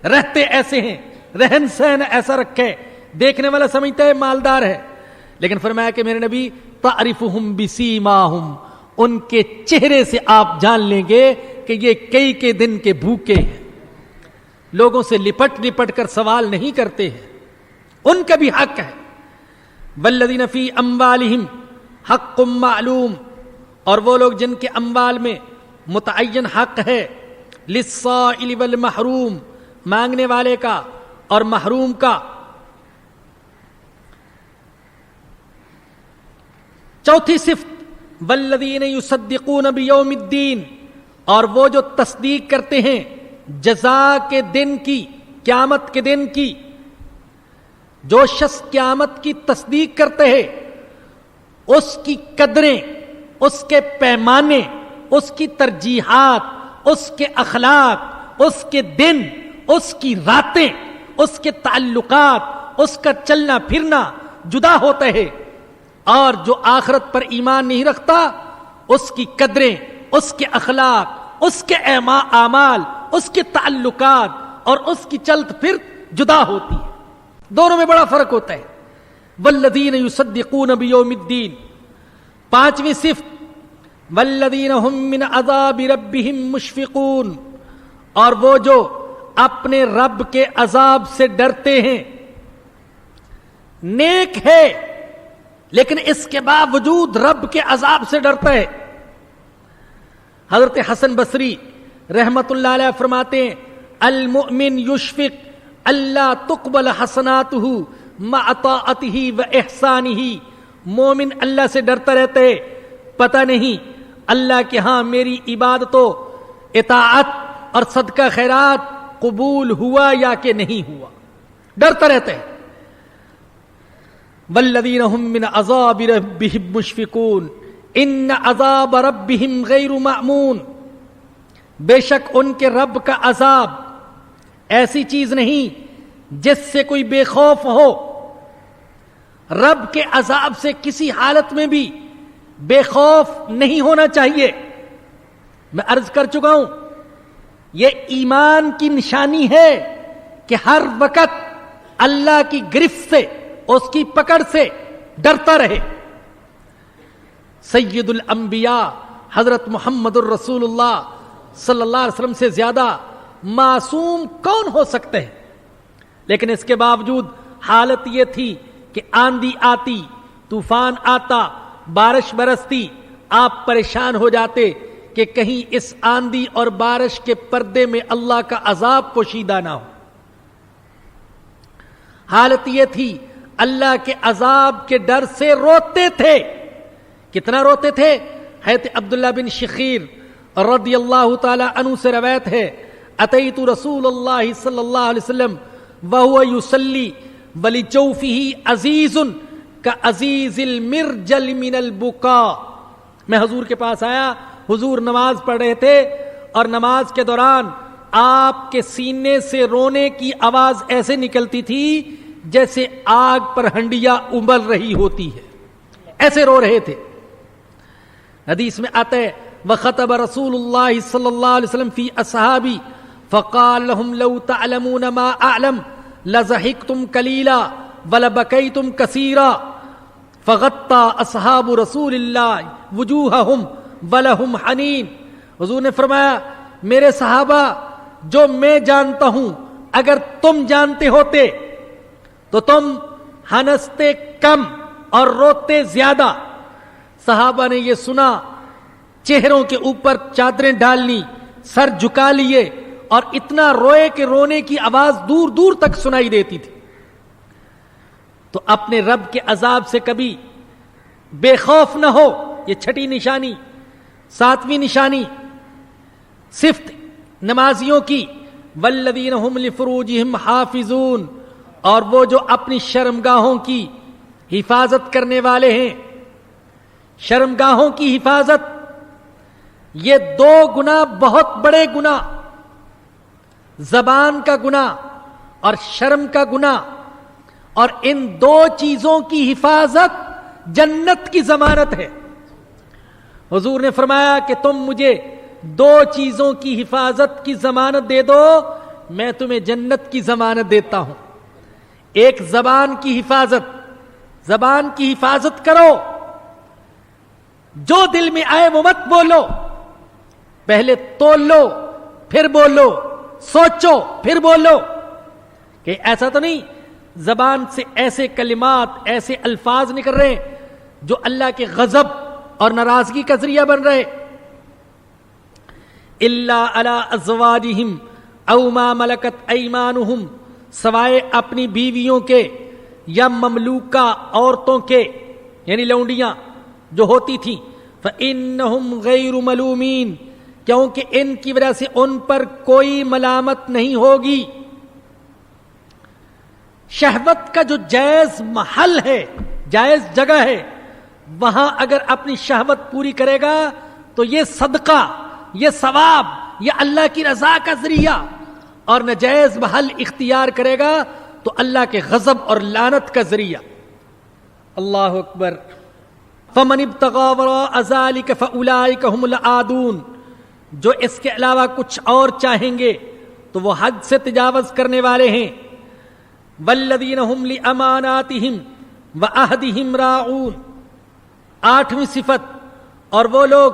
Speaker 2: رہتے ایسے ہیں، رہن سہن ایسا رکھے، دیکھنے والا سمجھتا ہے مالدار ہے. لیکن فرمایا کہ میرے نبی تعرفہم بسیماہم، ان کے چہرے سے آپ جان لیں گے کہ یہ کئی کے دن کے بھوکے ہیں، لوگوں سے لپٹ لپٹ کر سوال نہیں کرتے ہیں، ان کا بھی حق ہے. والذین فی اموالہم حق معلوم، اور وہ لوگ جن کے اموال میں متعین حق ہے، للسائل والمحروم، مانگنے والے کا اور محروم کا. چوتھی صفت والذین یصدقون بیوم الدین، اور وہ جو تصدیق کرتے ہیں جزا کے دن کی، قیامت کے دن کی. جو شخص قیامت کی تصدیق کرتے ہیں اس کی قدریں، اس کے پیمانے، اس کی ترجیحات، اس کے اخلاق، اس کے دن، اس کی راتیں، اس کے تعلقات، اس کا چلنا پھرنا جدا ہوتا ہے. اور جو آخرت پر ایمان نہیں رکھتا اس کی قدریں، اس کے اخلاق، اس کے اعمال، اس کے تعلقات اور اس کی چلت پھر جدا ہوتی ہے. دونوں میں بڑا فرق ہوتا ہے. والذین یصدقون بیوم الدین. پانچویں صفت والذین هم من عذاب ربهم مشفقون، اور وہ جو اپنے رب کے عذاب سے ڈرتے ہیں. نیک ہے لیکن اس کے باوجود رب کے عذاب سے ڈرتا ہے. حضرت حسن بصری رحمت اللہ علیہ فرماتے ہیں المؤمن یشفق اللہ تقبل حسناتہ مع طاعتہ و احسانہ. مومن اللہ سے ڈرتا رہتا ہے، پتہ نہیں اللہ کے ہاں میری عبادتوں، اطاعت اور صدقہ خیرات قبول ہوا یا کہ نہیں ہوا، ڈرتا رہتا ہے. والذین هم من عذاب ربهم مشفقون ان عذاب ربهم غیر مأمون. بے شک ان کے رب کا عذاب ایسی چیز نہیں جس سے کوئی بے خوف ہو. رب کے عذاب سے کسی حالت میں بھی بے خوف نہیں ہونا چاہیے. میں عرض کر چکا ہوں یہ ایمان کی نشانی ہے کہ ہر وقت اللہ کی گرفت سے، اس کی پکڑ سے ڈرتا رہے. سید الانبیاء حضرت محمد الرسول اللہ صلی اللہ علیہ وسلم سے زیادہ معصوم کون ہو سکتے ہیں؟ لیکن اس کے باوجود حالت یہ تھی کہ آندھی آتی، طوفان آتا، بارش برستی، آپ پریشان ہو جاتے کہ کہیں اس آندھی اور بارش کے پردے میں اللہ کا عذاب پوشیدہ نہ ہو. حالت یہ تھی اللہ کے عذاب کے ڈر سے روتے تھے. کتنا روتے تھے؟ حضرت عبداللہ بن شخیر رضی اللہ تعالی عنہ سے روایت ہے اتیت رسول اللہ صلی اللہ علیہ وسلم وهو یصلی ولجوفہ عزیز کعزیز المرجل من البکاء. میں حضور کے پاس آیا، حضور نماز پڑھ رہے تھے اور نماز کے دوران آپ کے سینے سے رونے کی آواز ایسے نکلتی تھی جیسے آگ پر ہنڈیا ابل رہی ہوتی ہے، ایسے رو رہے تھے. حدیث میں آتا ہے وخطب رسول اللہ صلی اللہ علیہ وسلم فی اصحابی فقال لهم لو تعلمون ما اعلم لضحكتم قليلا ولبكيتم كثيرا فغطى اصحاب رسول اللہ وجوہهم ولهم حنین. حضور نے فرمایا میرے صحابہ جو میں جانتا ہوں اگر تم جانتے ہوتے تو تم ہنستے کم اور روتے زیادہ. صحابہ نے یہ سنا، چہروں کے اوپر چادریں ڈال لی، سر جھکا لیے اور اتنا روئے کہ رونے کی آواز دور دور تک سنائی دیتی تھی. تو اپنے رب کے عذاب سے کبھی بے خوف نہ ہو. یہ چھٹی نشانی. ساتویں نشانی صفت نمازیوں کی والذین هم لفروجہم حافظون، اور وہ جو اپنی شرمگاہوں کی حفاظت کرنے والے ہیں. شرمگاہوں کی حفاظت یہ دو گناہ بہت بڑے گناہ، زبان کا گناہ اور شرم کا گناہ. اور ان دو چیزوں کی حفاظت جنت کی ضمانت ہے. حضور نے فرمایا کہ تم مجھے دو چیزوں کی حفاظت کی ضمانت دے دو، میں تمہیں جنت کی ضمانت دیتا ہوں. ایک زبان کی حفاظت، زبان کی حفاظت کرو، جو دل میں آئے وہ مت بولو، پہلے تول لو پھر بولو، سوچو پھر بولو. کہ ایسا تو نہیں زبان سے ایسے کلمات، ایسے الفاظ نکل رہے جو اللہ کے غضب اور ناراضگی کا ذریعہ بن رہے. الا علی ازواجہم او ما ملکت ایمانہم، سوائے اپنی بیویوں کے یا مملوکہ عورتوں کے، یعنی لونڈیاں جو ہوتی تھیں. فإنہم غیر ملومین، کیونکہ ان کی وجہ سے ان پر کوئی ملامت نہیں ہوگی. شہوت کا جو جائز محل ہے، جائز جگہ ہے، وہاں اگر اپنی شہوت پوری کرے گا تو یہ صدقہ، یہ ثواب، یہ اللہ کی رضا کا ذریعہ. اور ناجائز محل اختیار کرے گا تو اللہ کے غضب اور لعنت کا ذریعہ. اللہ اکبر. فمن ابتغى وراء ذلك فاولئك هم العادون، جو اس کے علاوہ کچھ اور چاہیں گے تو وہ حد سے تجاوز کرنے والے ہیں. والذین هم لاماناتهم وعهدهم راعون، 8ویں صفت، اور وہ لوگ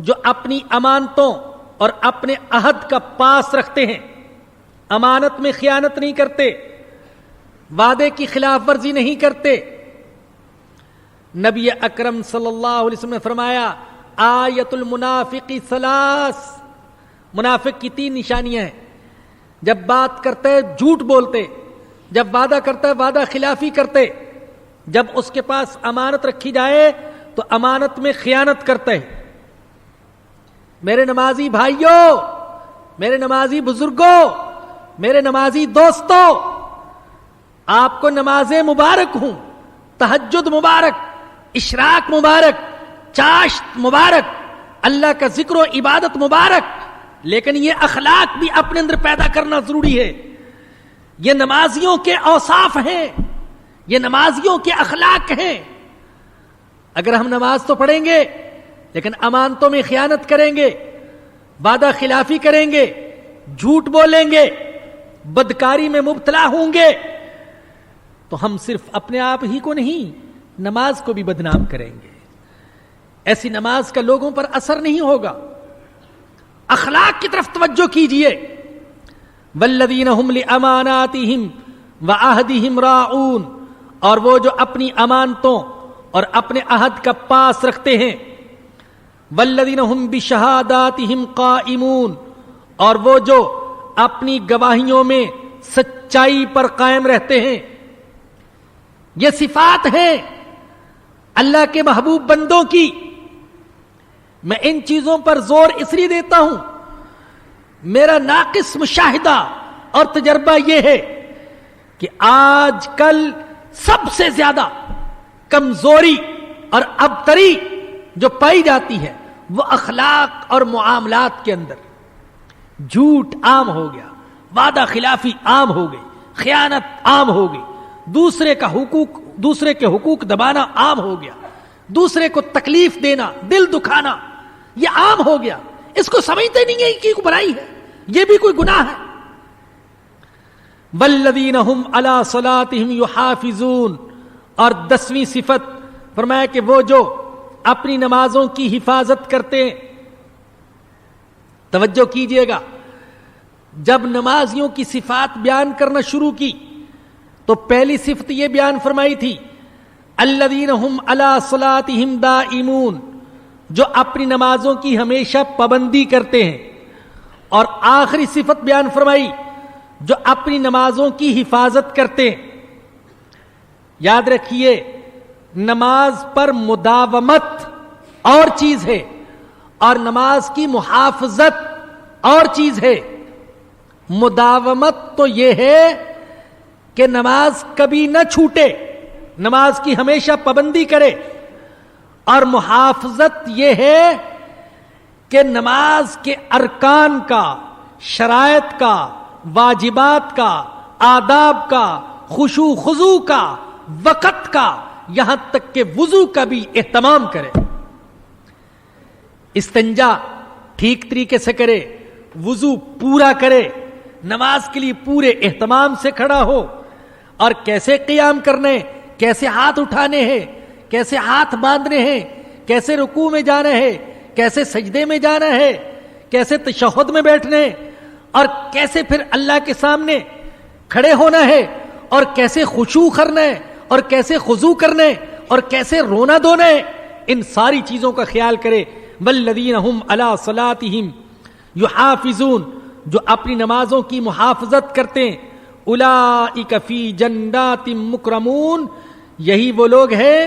Speaker 2: جو اپنی امانتوں اور اپنے عہد کا پاس رکھتے ہیں، امانت میں خیانت نہیں کرتے، وعدے کی خلاف ورزی نہیں کرتے. نبی اکرم صلی اللہ علیہ وسلم نے فرمایا آیت المنافق ثلاث، منافق کی 3 نشانیاں ہیں. جب بات کرتے جھوٹ بولتے، جب وعدہ کرتا ہے وعدہ خلافی کرتے، جب اس کے پاس امانت رکھی جائے تو امانت میں خیانت کرتے. میرے نمازی بھائیوں، میرے نمازی بزرگوں، میرے نمازی دوستوں، آپ کو نمازیں مبارک ہوں، تہجد مبارک، اشراق مبارک، چاشت مبارک، اللہ کا ذکر و عبادت مبارک. لیکن یہ اخلاق بھی اپنے اندر پیدا کرنا ضروری ہے. یہ نمازیوں کے اوصاف ہیں، یہ نمازیوں کے اخلاق ہیں. اگر ہم نماز تو پڑھیں گے لیکن امانتوں میں خیانت کریں گے، وعدہ خلافی کریں گے، جھوٹ بولیں گے، بدکاری میں مبتلا ہوں گے، تو ہم صرف اپنے آپ ہی کو نہیں نماز کو بھی بدنام کریں گے. ایسی نماز کا لوگوں پر اثر نہیں ہوگا. اخلاق کی طرف توجہ کیجئے. والذین هم لاماناتہم وعہدہم راعون، اور وہ جو اپنی امانتوں اور اپنے عہد کا پاس رکھتے ہیں. والذین هم بشہاداتہم قائمون، اور وہ جو اپنی گواہیوں میں سچائی پر قائم رہتے ہیں. یہ صفات ہیں اللہ کے محبوب بندوں کی. میں ان چیزوں پر زور اس لیے دیتا ہوں، میرا ناقص مشاہدہ اور تجربہ یہ ہے کہ آج کل سب سے زیادہ کمزوری اور ابتری جو پائی جاتی ہے وہ اخلاق اور معاملات کے اندر. جھوٹ عام ہو گیا، وعدہ خلافی عام ہو گئی، خیانت عام ہو گئی، دوسرے کے حقوق دبانا عام ہو گیا، دوسرے کو تکلیف دینا، دل دکھانا، یہ عام ہو گیا. اس کو سمجھتے نہیں ہے کہ کوئی برائی ہے، یہ بھی کوئی گناہ ہے. والذین هم علی صلاتہم یحافظون، اور 10ویں صفت فرمایا کہ وہ جو اپنی نمازوں کی حفاظت کرتے ہیں. توجہ کیجئے گا، جب نمازیوں کی صفات بیان کرنا شروع کی تو پہلی صفت یہ بیان فرمائی تھی الذین هم علی صلاتہم دائمون، جو اپنی نمازوں کی ہمیشہ پابندی کرتے ہیں. اور آخری صفت بیان فرمائی جو اپنی نمازوں کی حفاظت کرتے ہیں. یاد رکھیے، نماز پر مداومت اور چیز ہے اور نماز کی محافظت اور چیز ہے. مداومت تو یہ ہے کہ نماز کبھی نہ چھوٹے، نماز کی ہمیشہ پابندی کرے، اور محافظت یہ ہے کہ نماز کے ارکان کا، شرائط کا، واجبات کا، آداب کا خشوع خضوع کا، وقت کا، یہاں تک کہ وضو کا بھی اہتمام کرے. استنجا ٹھیک طریقے سے کرے، وضو پورا کرے، نماز کے لیے پورے اہتمام سے کھڑا ہو. اور کیسے قیام کرنے، کیسے ہاتھ اٹھانے ہیں، کیسے ہاتھ باندھنے ہیں، کیسے رکوع میں جانا ہے، کیسے سجدے میں جانا ہے، کیسے تشہد میں بیٹھنے، اور کیسے پھر اللہ کے سامنے کھڑے ہونا ہے، اور کیسے خشوع کرنا ہے، اور کیسے خضوع کرنا ہے، اور کیسے رونا دھونا ہے. ان ساری چیزوں کا خیال کرے. والذین هم علی صلاتہم یحافظون، جو اپنی نمازوں کی محافظت کرتے ہیں. اولئک فی جنات مکرمون، یہی وہ لوگ ہیں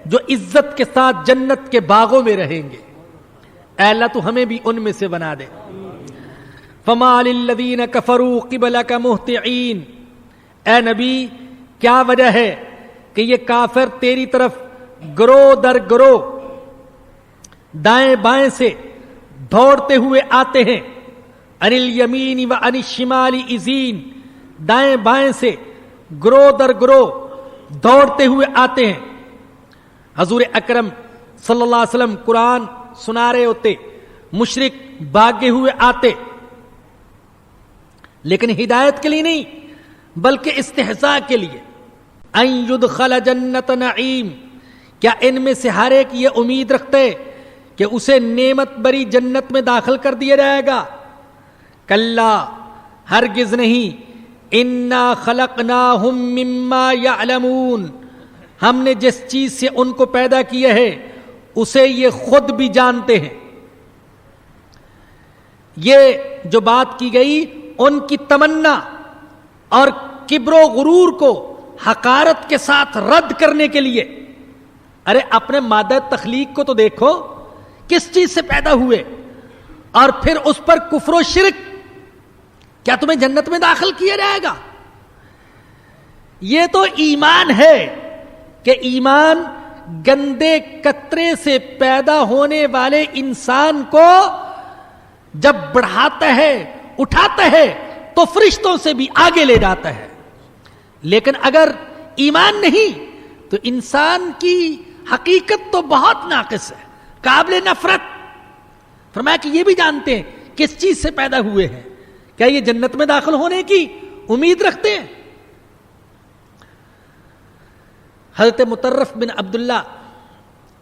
Speaker 2: جو عزت کے ساتھ جنت کے باغوں میں رہیں گے. اے اللہ تو ہمیں بھی ان میں سے بنا دے. فما للذین کفروا قبلک مہطعین، اے نبی کیا وجہ ہے کہ یہ کافر تیری طرف گروہ در گروہ دائیں بائیں سے دوڑتے ہوئے آتے ہیں. عن الیمین و عن الشمال عزین، دائیں بائیں سے گروہ در گروہ دوڑتے ہوئے آتے ہیں. حضور اکرم صلی اللہ علیہ وسلم قرآن سنا رہے ہوتے، مشرک بھاگے ہوئے آتے، لیکن ہدایت کے لیے نہیں بلکہ استہزاء کے لیے. ان یدخل جنت نعیم، کیا ان میں سے ہر ایک یہ امید رکھتے کہ اسے نعمت بری جنت میں داخل کر دیا جائے گا؟ کلا، ہرگز نہیں. انا خلقناہم مما یعلمون، ہم نے جس چیز سے ان کو پیدا کیا ہے اسے یہ خود بھی جانتے ہیں. یہ جو بات کی گئی ان کی تمنا اور کبر و غرور کو حقارت کے ساتھ رد کرنے کے لیے. ارے اپنے مادہ تخلیق کو تو دیکھو، کس چیز سے پیدا ہوئے، اور پھر اس پر کفر و شرک. کیا تمہیں جنت میں داخل کیا جائے گا؟ یہ تو ایمان ہے کہ ایمان گندے قطرے سے پیدا ہونے والے انسان کو جب بڑھاتا ہے، اٹھاتا ہے، تو فرشتوں سے بھی آگے لے جاتا ہے. لیکن اگر ایمان نہیں تو انسان کی حقیقت تو بہت ناقص ہے، قابل نفرت. فرمایا کہ یہ بھی جانتے ہیں کس چیز سے پیدا ہوئے ہیں، کیا یہ جنت میں داخل ہونے کی امید رکھتے ہیں؟ حضرت مطرف بن عبداللہ،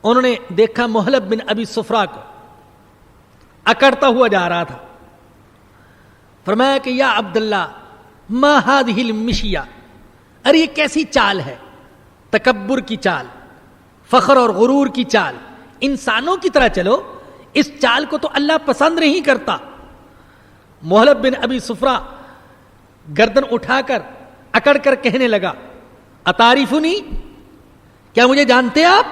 Speaker 2: انہوں نے دیکھا محلب بن ابی صفرا کو اکڑتا ہوا جا رہا تھا. فرمایا کہ یا عبداللہ ما هذه المشیہ، ارے یہ کیسی چال ہے، تکبر کی چال، فخر اور غرور کی چال. انسانوں کی طرح چلو، اس چال کو تو اللہ پسند نہیں کرتا. محلب بن ابی صفرا گردن اٹھا کر اکڑ کر کہنے لگا اتعریفنی، کیا مجھے جانتے آپ؟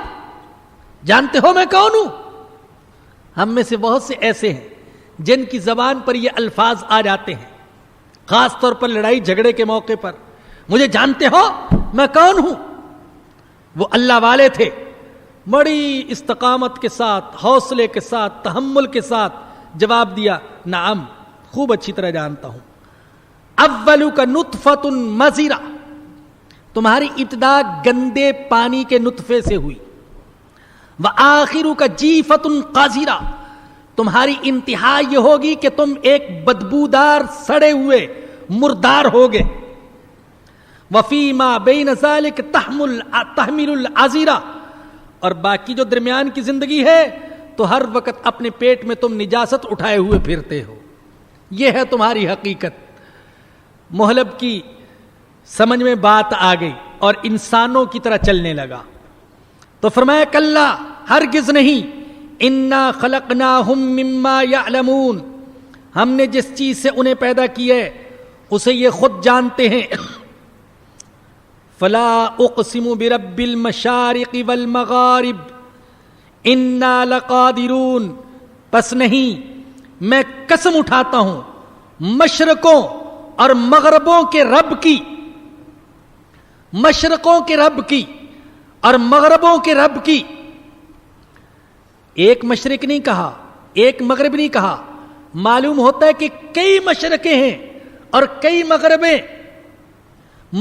Speaker 2: جانتے ہو میں کون ہوں؟ ہم میں سے بہت سے ایسے ہیں جن کی زبان پر یہ الفاظ آ جاتے ہیں، خاص طور پر لڑائی جھگڑے کے موقع پر. مجھے جانتے ہو میں کون ہوں؟ وہ اللہ والے تھے، بڑی استقامت کے ساتھ، حوصلے کے ساتھ، تحمل کے ساتھ جواب دیا نعم، خوب اچھی طرح جانتا ہوں. اولک نطفۃ مزرہ، تمہاری ابتدا گندے پانی کے نطفے سے ہوئی. وآخرک جیفۃ قاذرہ، تمہاری انتہا یہ ہوگی کہ تم ایک بدبودار سڑے ہوئے مردار ہوگے. وفیما بین ذلک تحمل العذرہ، اور باقی جو درمیان کی زندگی ہے تو ہر وقت اپنے پیٹ میں تم نجاست اٹھائے ہوئے پھرتے ہو. یہ ہے تمہاری حقیقت. محلب کی سمجھ میں بات آ گئی اور انسانوں کی طرح چلنے لگا. تو فرمایا کلا، ہرگز نہیں. انا خلقناہم مما یعلمون، ہم نے جس چیز سے انہیں پیدا کیا ہے اسے یہ خود جانتے ہیں. فلا اقسم برب المشارق والمغارب انا لقادرون، پس نہیں میں قسم اٹھاتا ہوں مشرقوں اور مغربوں کے رب کی، مشرقوں کے رب کی اور مغربوں کے رب کی. ایک مشرق نہیں کہا، ایک مغرب نہیں کہا. معلوم ہوتا ہے کہ کئی مشرقیں ہیں اور کئی مغربیں.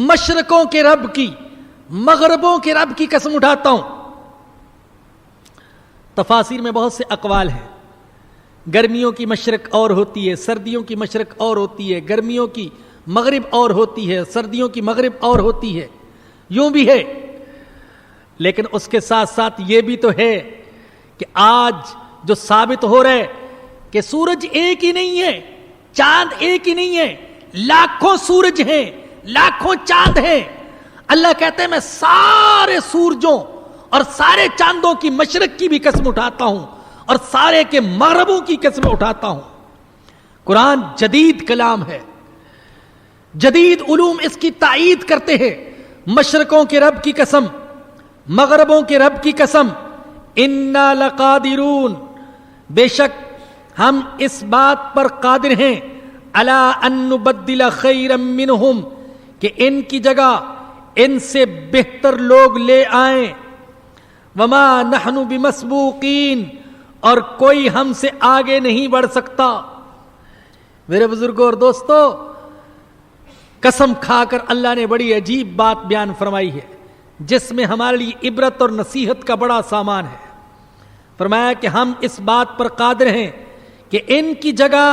Speaker 2: مشرقوں کے رب کی، مغربوں کے رب کی قسم اٹھاتا ہوں. تفاسیر میں بہت سے اقوال ہیں. گرمیوں کی مشرق اور ہوتی ہے، سردیوں کی مشرق اور ہوتی ہے، گرمیوں کی مغرب اور ہوتی ہے، سردیوں کی مغرب اور ہوتی ہے. یوں بھی ہے. لیکن اس کے ساتھ ساتھ یہ بھی تو ہے کہ آج جو ثابت ہو رہا ہے کہ سورج ایک ہی نہیں ہے، چاند ایک ہی نہیں ہے، لاکھوں سورج ہیں، لاکھوں چاند ہیں. اللہ کہتے ہیں میں سارے سورجوں اور سارے چاندوں کی مشرق کی بھی قسم اٹھاتا ہوں اور سارے کے مغربوں کی قسم اٹھاتا ہوں. قرآن جدید کلام ہے، جدید علوم اس کی تائید کرتے ہیں. مشرقوں کے رب کی قسم، مغربوں کے رب کی قسم، انا لقادرون، بے شک ہم اس بات پر قادر ہیں، الا ان نبدل خیرا منہم، کہ ان کی جگہ ان سے بہتر لوگ لے آئیں. وما نحن بمسبوقین، اور کوئی ہم سے آگے نہیں بڑھ سکتا. میرے بزرگوں اور دوستو، قسم کھا کر اللہ نے بڑی عجیب بات بیان فرمائی ہے جس میں ہمارے لیے عبرت اور نصیحت کا بڑا سامان ہے. فرمایا کہ ہم اس بات پر قادر ہیں کہ ان کی جگہ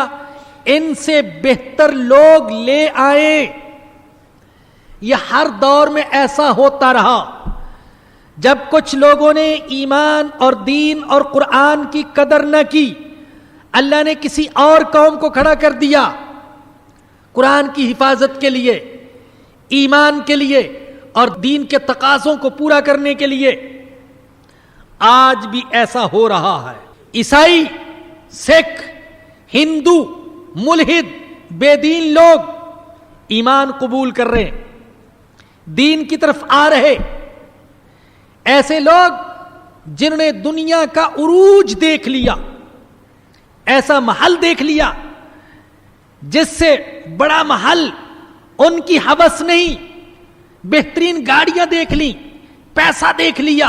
Speaker 2: ان سے بہتر لوگ لے آئیں. یہ ہر دور میں ایسا ہوتا رہا. جب کچھ لوگوں نے ایمان اور دین اور قرآن کی قدر نہ کی، اللہ نے کسی اور قوم کو کھڑا کر دیا قرآن کی حفاظت کے لیے، ایمان کے لیے اور دین کے تقاضوں کو پورا کرنے کے لیے. آج بھی ایسا ہو رہا ہے. عیسائی، سکھ، ہندو، ملحد، بے دین لوگ ایمان قبول کر رہے ہیں، دین کی طرف آ رہے. ایسے لوگ جنہوں نے دنیا کا عروج دیکھ لیا، ایسا محل دیکھ لیا جس سے بڑا محل ان کی ہوس نہیں، بہترین گاڑیاں دیکھ لی، پیسہ دیکھ لیا،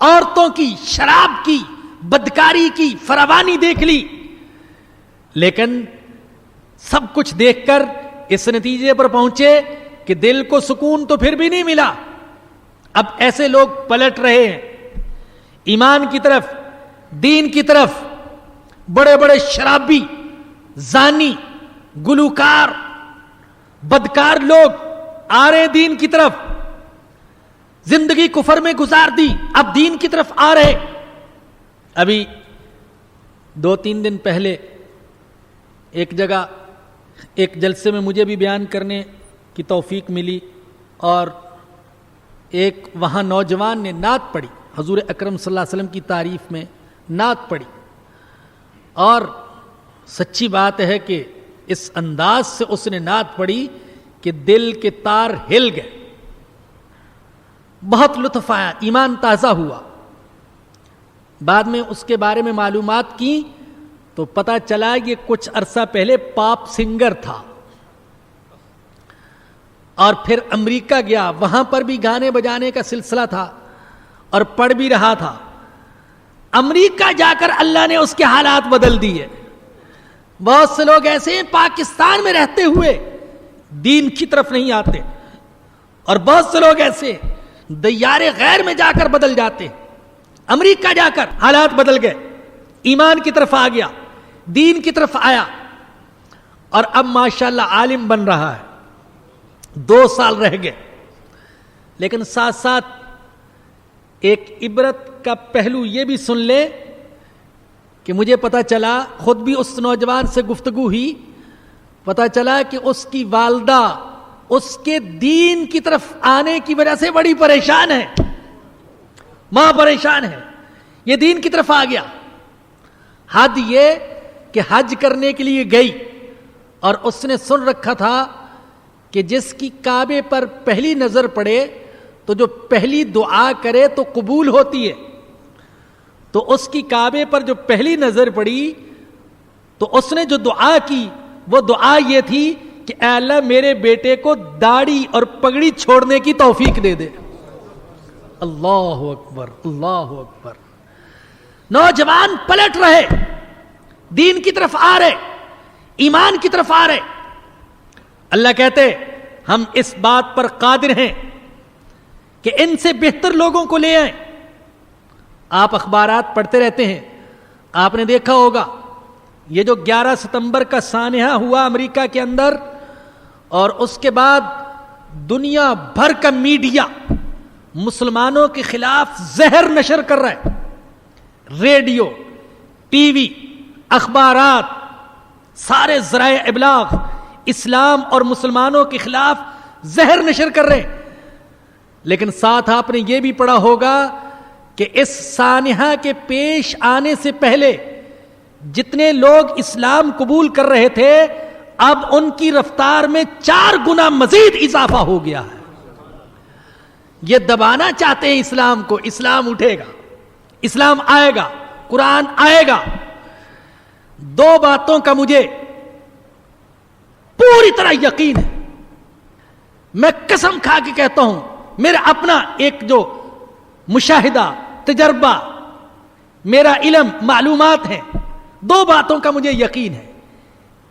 Speaker 2: عورتوں کی، شراب کی، بدکاری کی فراوانی دیکھ لی. لیکن سب کچھ دیکھ کر اس نتیجے پر پہنچے کہ دل کو سکون تو پھر بھی نہیں ملا. اب ایسے لوگ پلٹ رہے ہیں ایمان کی طرف، دین کی طرف. بڑے بڑے شرابی، زانی، گلوکار، بدکار لوگ آ رہے دین کی طرف. زندگی کفر میں گزار دی، اب دین کی طرف آ رہے. ابھی 2-3 دن پہلے ایک جگہ ایک جلسے میں مجھے بھی بیان کرنے کی توفیق ملی، اور ایک وہاں نوجوان نے نعت پڑھی، حضور اکرم صلی اللہ علیہ وسلم کی تعریف میں نعت پڑھی. اور سچی بات ہے کہ اس انداز سے اس نے نعت پڑھی کہ دل کے تار ہل گئے. بہت لطف آیا، ایمان تازہ ہوا. بعد میں اس کے بارے میں معلومات کی تو پتہ چلا یہ کچھ عرصہ پہلے پاپ سنگر تھا، اور پھر امریکہ گیا، وہاں پر بھی گانے بجانے کا سلسلہ تھا اور پڑھ بھی رہا تھا. امریکہ جا کر اللہ نے اس کے حالات بدل دیے. بہت سے لوگ ایسے ہیں پاکستان میں رہتے ہوئے دین کی طرف نہیں آتے، اور بہت سے لوگ ایسے دیار غیر میں جا کر بدل جاتے. امریکہ جا کر حالات بدل گئے، ایمان کی طرف آ گیا، دین کی طرف آیا، اور اب ماشاءاللہ عالم بن رہا ہے. 2 سال رہ گئے. لیکن ساتھ ساتھ ایک عبرت کا پہلو یہ بھی سن لے کہ مجھے پتا چلا، خود بھی اس نوجوان سے گفتگو ہوئی، پتا چلا کہ اس کی والدہ اس کے دین کی طرف آنے کی وجہ سے بڑی پریشان ہے. ماں پریشان ہے، یہ دین کی طرف آ گیا. حد یہ کہ حج کرنے کے لیے گئی اور اس نے سن رکھا تھا کہ جس کی کعبے پر پہلی نظر پڑے تو جو پہلی دعا کرے تو قبول ہوتی ہے. تو اس کی کعبے پر جو پہلی نظر پڑی تو اس نے جو دعا کی وہ دعا یہ تھی کہ اے اللہ میرے بیٹے کو داڑھی اور پگڑی چھوڑنے کی توفیق دے دے. اللہ اکبر، اللہ اکبر. نوجوان پلٹ رہے، دین کی طرف آ رہے، ایمان کی طرف آ رہے. اللہ کہتے ہم اس بات پر قادر ہیں کہ ان سے بہتر لوگوں کو لے آئیں. آپ اخبارات پڑھتے رہتے ہیں, آپ نے دیکھا ہوگا یہ جو 11 ستمبر کا سانحہ ہوا امریکہ کے اندر, اور اس کے بعد دنیا بھر کا میڈیا مسلمانوں کے خلاف زہر نشر کر رہا ہے. ریڈیو, ٹی وی, اخبارات, سارے ذرائع ابلاغ اسلام اور مسلمانوں کے خلاف زہر نشر کر رہے ہیں. لیکن ساتھ آپ نے یہ بھی پڑھا ہوگا کہ اس سانحہ کے پیش آنے سے پہلے جتنے لوگ اسلام قبول کر رہے تھے, اب ان کی رفتار میں 4 گنا مزید اضافہ ہو گیا ہے. یہ دبانا چاہتے ہیں اسلام کو. اسلام اٹھے گا, اسلام آئے گا, قرآن آئے گا. 2 باتوں کا مجھے پوری طرح یقین ہے, میں قسم کھا کے کہتا ہوں, میرا اپنا ایک جو مشاہدہ, تجربہ, میرا علم, معلومات ہیں. 2 باتوں کا مجھے یقین ہے.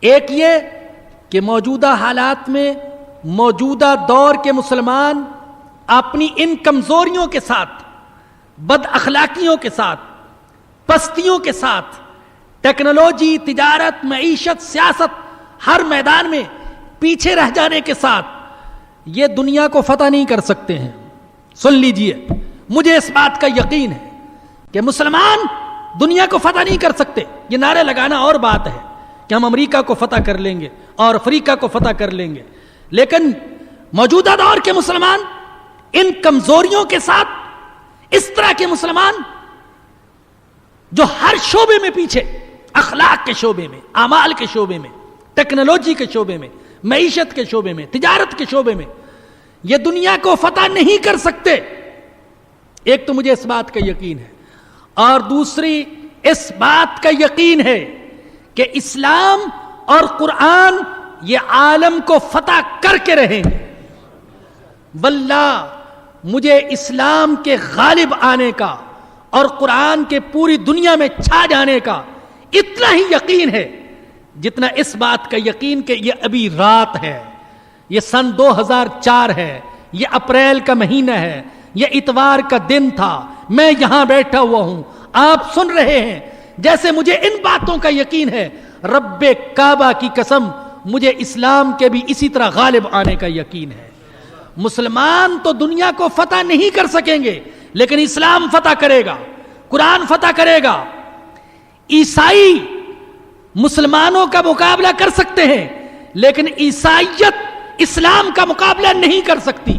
Speaker 2: ایک یہ کہ موجودہ حالات میں, موجودہ دور کے مسلمان اپنی ان کمزوریوں کے ساتھ, بد اخلاقیوں کے ساتھ, پستیوں کے ساتھ, ٹیکنالوجی, تجارت, معیشت, سیاست, ہر میدان میں پیچھے رہ جانے کے ساتھ یہ دنیا کو فتح نہیں کر سکتے ہیں. سن لیجئے, مجھے اس بات کا یقین ہے کہ مسلمان دنیا کو فتح نہیں کر سکتے. یہ نعرے لگانا اور بات ہے کہ ہم امریکہ کو فتح کر لیں گے اور افریقہ کو فتح کر لیں گے, لیکن موجودہ دور کے مسلمان ان کمزوریوں کے ساتھ, اس طرح کے مسلمان جو ہر شعبے میں پیچھے, اخلاق کے شعبے میں, اعمال کے شعبے میں, ٹیکنالوجی کے شعبے میں, معیشت کے شعبے میں, تجارت کے شعبے میں, یہ دنیا کو فتح نہیں کر سکتے. ایک تو مجھے اس بات کا یقین ہے, اور دوسری اس بات کا یقین ہے کہ اسلام اور قرآن یہ عالم کو فتح کر کے رہیں گے. واللہ مجھے اسلام کے غالب آنے کا اور قرآن کے پوری دنیا میں چھا جانے کا اتنا ہی یقین ہے جتنا اس بات کا یقین کہ یہ ابھی رات ہے, یہ سن 2004 ہے, یہ اپریل کا مہینہ ہے, یہ اتوار کا دن تھا, میں یہاں بیٹھا ہوا ہوں, آپ سن رہے ہیں. جیسے مجھے ان باتوں کا یقین ہے, رب کعبہ کی قسم مجھے اسلام کے بھی اسی طرح غالب آنے کا یقین ہے. مسلمان تو دنیا کو فتح نہیں کر سکیں گے, لیکن اسلام فتح کرے گا, قرآن فتح کرے گا. عیسائی مسلمانوں کا مقابلہ کر سکتے ہیں, لیکن عیسائیت اسلام کا مقابلہ نہیں کر سکتی.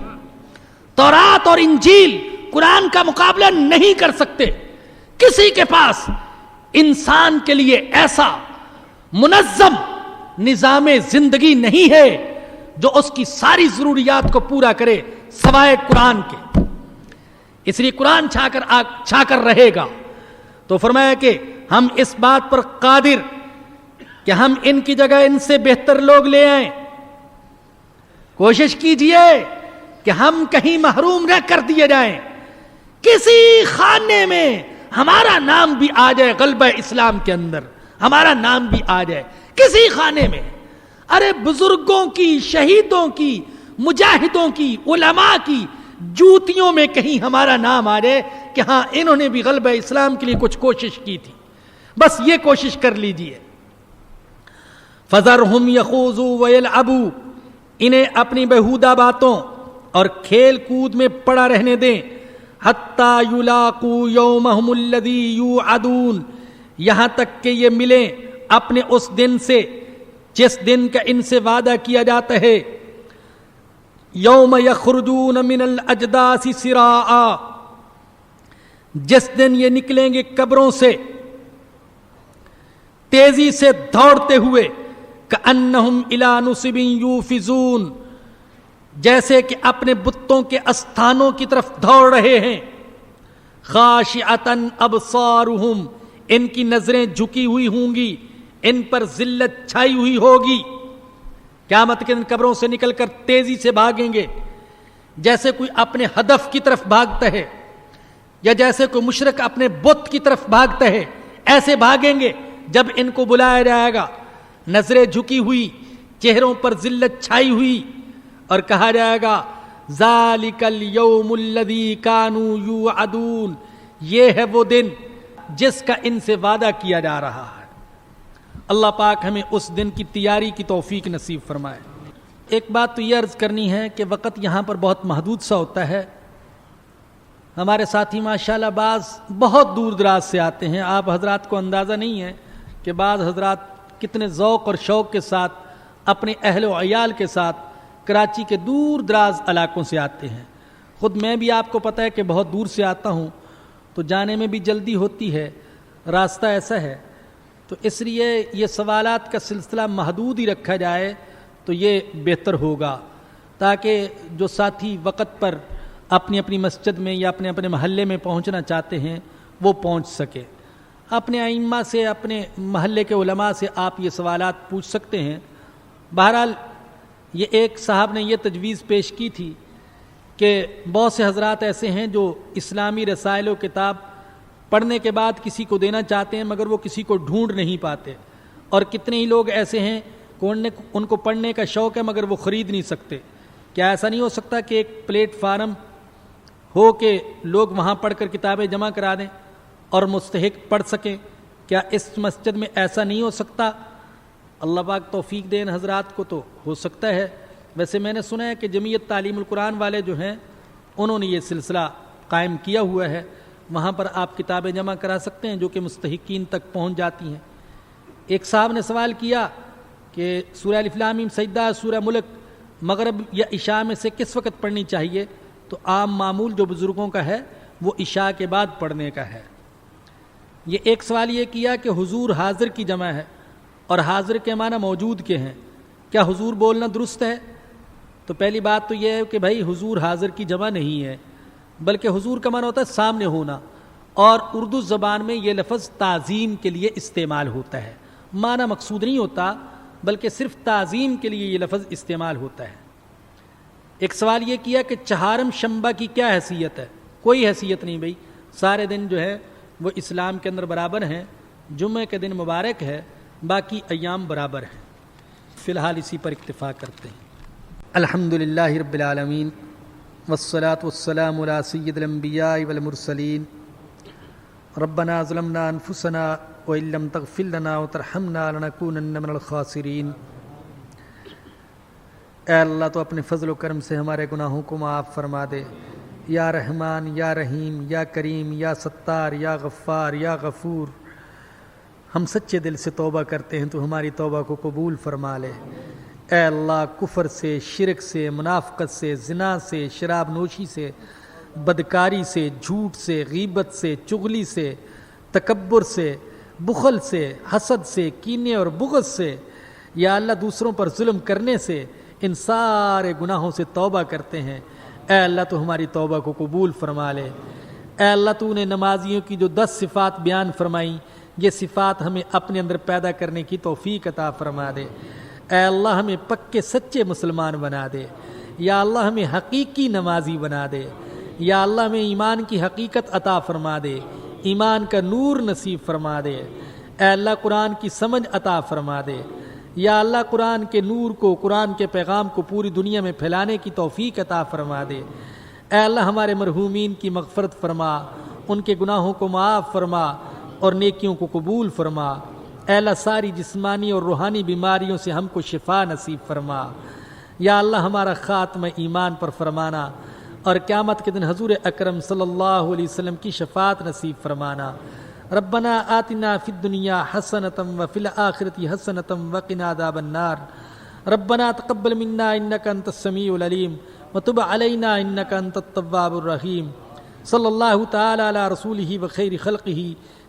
Speaker 2: تورات اور انجیل قرآن کا مقابلہ نہیں کر سکتے. کسی کے پاس انسان کے لیے ایسا منظم نظام زندگی نہیں ہے جو اس کی ساری ضروریات کو پورا کرے سوائے قرآن کے. اس لیے قرآن چھا کر رہے گا. تو فرمایا کہ ہم اس بات پر قادر کہ ہم ان کی جگہ ان سے بہتر لوگ لے آئیں. کوشش کیجئے کہ ہم کہیں محروم نہ کر دیے جائیں. کسی خانے میں ہمارا نام بھی آ جائے, غلبہ اسلام کے اندر ہمارا نام بھی آ جائے کسی خانے میں. ارے بزرگوں کی, شہیدوں کی, مجاہدوں کی, علماء کی جوتیوں میں کہیں ہمارا نام آ جائے کہ ہاں انہوں نے بھی غلبہ اسلام کے لیے کچھ کوشش کی تھی. بس یہ کوشش کر لیجئے. فَذَرْهُمْ يَخُوضُوا وَيَلْعَبُوا, انہیں اپنی بےہودہ باتوں اور کھیل کود میں پڑا رہنے دیں. حَتَّى يُلَاقُوا يَوْمَهُمُ الَّذِي يُوعَدُونَ, یہاں تک کہ یہ ملیں اپنے اس دن سے جس دن کا ان سے وعدہ کیا جاتا ہے. یوم یخرجون من الاجداث سراعا, جس دن یہ نکلیں گے قبروں سے تیزی سے دوڑتے ہوئے. کأنہم الی نصب یوفزون, جیسے کہ اپنے بتوں کے استھانوں کی طرف دوڑ رہے ہیں. خاشعۃ ابصارہم, ان کی نظریں جھکی ہوئی ہوں گی, ان پر ذلت چھائی ہوئی ہوگی. قیامت کے دن قبروں سے نکل کر تیزی سے بھاگیں گے جیسے کوئی اپنے ہدف کی طرف بھاگتا ہے, یا جیسے کوئی مشرک اپنے بت کی طرف بھاگتا ہے. ایسے بھاگیں گے جب ان کو بلایا جائے گا. نظریں جھکی ہوئی, چہروں پر ذلت چھائی ہوئی, اور کہا جائے گا ذالک الیوم الذی کانوا یوعدون، یہ ہے وہ دن جس کا ان سے وعدہ کیا جا رہا ہے۔ اللہ پاک ہمیں اس دن کی تیاری کی توفیق نصیب فرمائے۔ ایک بات تو یہ عرض کرنی ہے کہ وقت یہاں پر بہت محدود سا ہوتا ہے۔ ہمارے ساتھی ماشاءاللہ بعض بہت دور دراز سے آتے ہیں، آپ حضرات کو اندازہ نہیں ہے کہ بعض حضرات کتنے ذوق اور شوق کے ساتھ اپنے اہل و عیال کے ساتھ کراچی کے دور دراز علاقوں سے آتے ہیں۔ خود میں بھی آپ کو پتہ ہے کہ بہت دور سے آتا ہوں، تو جانے میں بھی جلدی ہوتی ہے، راستہ ایسا ہے، تو اس لیے یہ سوالات کا سلسلہ محدود ہی رکھا جائے تو یہ بہتر ہوگا، تاکہ جو ساتھی وقت پر اپنی اپنی مسجد میں یا اپنے اپنے محلے میں پہنچنا چاہتے ہیں وہ پہنچ سکے۔ اپنے ائمہ سے، اپنے محلے کے علماء سے آپ یہ سوالات پوچھ سکتے ہیں۔ بہرحال یہ ایک صاحب نے یہ تجویز پیش کی تھی کہ بہت سے حضرات ایسے ہیں جو اسلامی رسائل و کتاب پڑھنے کے بعد کسی کو دینا چاہتے ہیں مگر وہ کسی کو ڈھونڈ نہیں پاتے، اور کتنے ہی لوگ ایسے ہیں ان کو پڑھنے کا شوق ہے مگر وہ خرید نہیں سکتے۔ کیا ایسا نہیں ہو سکتا کہ ایک پلیٹ فارم ہو کہ لوگ وہاں پڑھ کر کتابیں جمع کرا دیں اور مستحق پڑھ سکیں؟ کیا اس مسجد میں ایسا نہیں ہو سکتا؟ اللہ پاک توفیق دے ان حضرات کو، تو ہو سکتا ہے۔ ویسے میں نے سنا ہے کہ جمعیت تعلیم القرآن والے جو ہیں انہوں نے یہ سلسلہ قائم کیا ہوا ہے، وہاں پر آپ کتابیں جمع کرا سکتے ہیں جو کہ مستحقین تک پہنچ جاتی ہیں۔ ایک صاحب نے سوال کیا کہ سورہ الف لام میم سجدہ، سورہ ملک مغرب یا عشاء میں سے کس وقت پڑھنی چاہیے؟ تو عام معمول جو بزرگوں کا ہے وہ عشاء کے بعد پڑھنے کا ہے۔ یہ ایک سوال یہ کیا کہ حضور حاضر کی جمع ہے اور حاضر کے معنی موجود کے ہیں، کیا حضور بولنا درست ہے؟ تو پہلی بات تو یہ ہے کہ بھائی حضور حاضر کی جمع نہیں ہے، بلکہ حضور کا معنی ہوتا ہے سامنے ہونا، اور اردو زبان میں یہ لفظ تعظیم کے لیے استعمال ہوتا ہے، معنی مقصود نہیں ہوتا بلکہ صرف تعظیم کے لیے یہ لفظ استعمال ہوتا ہے۔ ایک سوال یہ کیا کہ چہارم شنبہ کی کیا حیثیت ہے؟ کوئی حیثیت نہیں بھائی، سارے دن جو ہے وہ اسلام کے اندر برابر ہیں، جمعہ کے دن مبارک ہے، باقی ایام برابر ہیں۔ فی الحال اسی پر اکتفا کرتے ہیں۔ الحمدللہ رب العالمین والصلاة والسلام علی سید الانبیاء والمرسلین۔ ربنا ظلمنا انفسنا وان لم تغفر لنا وترحمنا لنکونن من الخاسرین۔ اے اللہ تو اپنے فضل و کرم سے ہمارے گناہوں کو معاف فرما دے، یا رحمان یا رحیم یا کریم یا ستار یا غفار یا غفور۔ ہم سچے دل سے توبہ کرتے ہیں، تو ہماری توبہ کو قبول فرما لے۔ اے اللہ کفر سے، شرک سے، منافقت سے، زنا سے، شراب نوشی سے، بدکاری سے، جھوٹ سے، غیبت سے، چغلی سے، تکبر سے، بخل سے، حسد سے، کینے اور بغض سے، یا اللہ دوسروں پر ظلم کرنے سے، ان سارے گناہوں سے توبہ کرتے ہیں۔ اے اللہ تو ہماری توبہ کو قبول فرما لے۔ اے اللہ تو نے نمازیوں کی جو 10 صفات بیان فرمائیں، یہ صفات ہمیں اپنے اندر پیدا کرنے کی توفیق عطا فرما دے۔ اے اللہ ہمیں پکے سچے مسلمان بنا دے، یا اللہ ہمیں حقیقی نمازی بنا دے، یا اللہ ہمیں ایمان کی حقیقت عطا فرما دے، ایمان کا نور نصیب فرما دے۔ اے اللہ قرآن کی سمجھ عطا فرما دے، یا اللہ قرآن کے نور کو، قرآن کے پیغام کو پوری دنیا میں پھیلانے کی توفیق عطا فرما دے۔ اے اللہ ہمارے مرحومین کی مغفرت فرما، ان کے گناہوں کو معاف فرما اور نیکیوں کو قبول فرما۔ اے اللہ ساری جسمانی اور روحانی بیماریوں سے ہم کو شفا نصیب فرما۔ یا اللہ ہمارا خاتمہ ایمان پر فرمانا اور قیامت کے دن حضور اکرم صلی اللہ علیہ وسلم کی شفاعت نصیب فرمانا۔ ربنا آتنا فی الدنیا حسنۃ وفی الآخرۃ حسنۃ وقنا عذاب النار۔ ربنا تقبل منا انک انت السمیع العلیم وتب علینا انک انت التواب الرحیم۔ صلی اللہ تعالی علی رسولہ وخیر خلقہ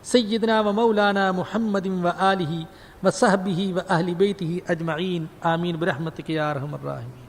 Speaker 2: سیدنا و مولانا محمد و آلہ و صحبہ و اہل بیتہ اجمعین، آمین برحمتک یا ارحم الراحمین۔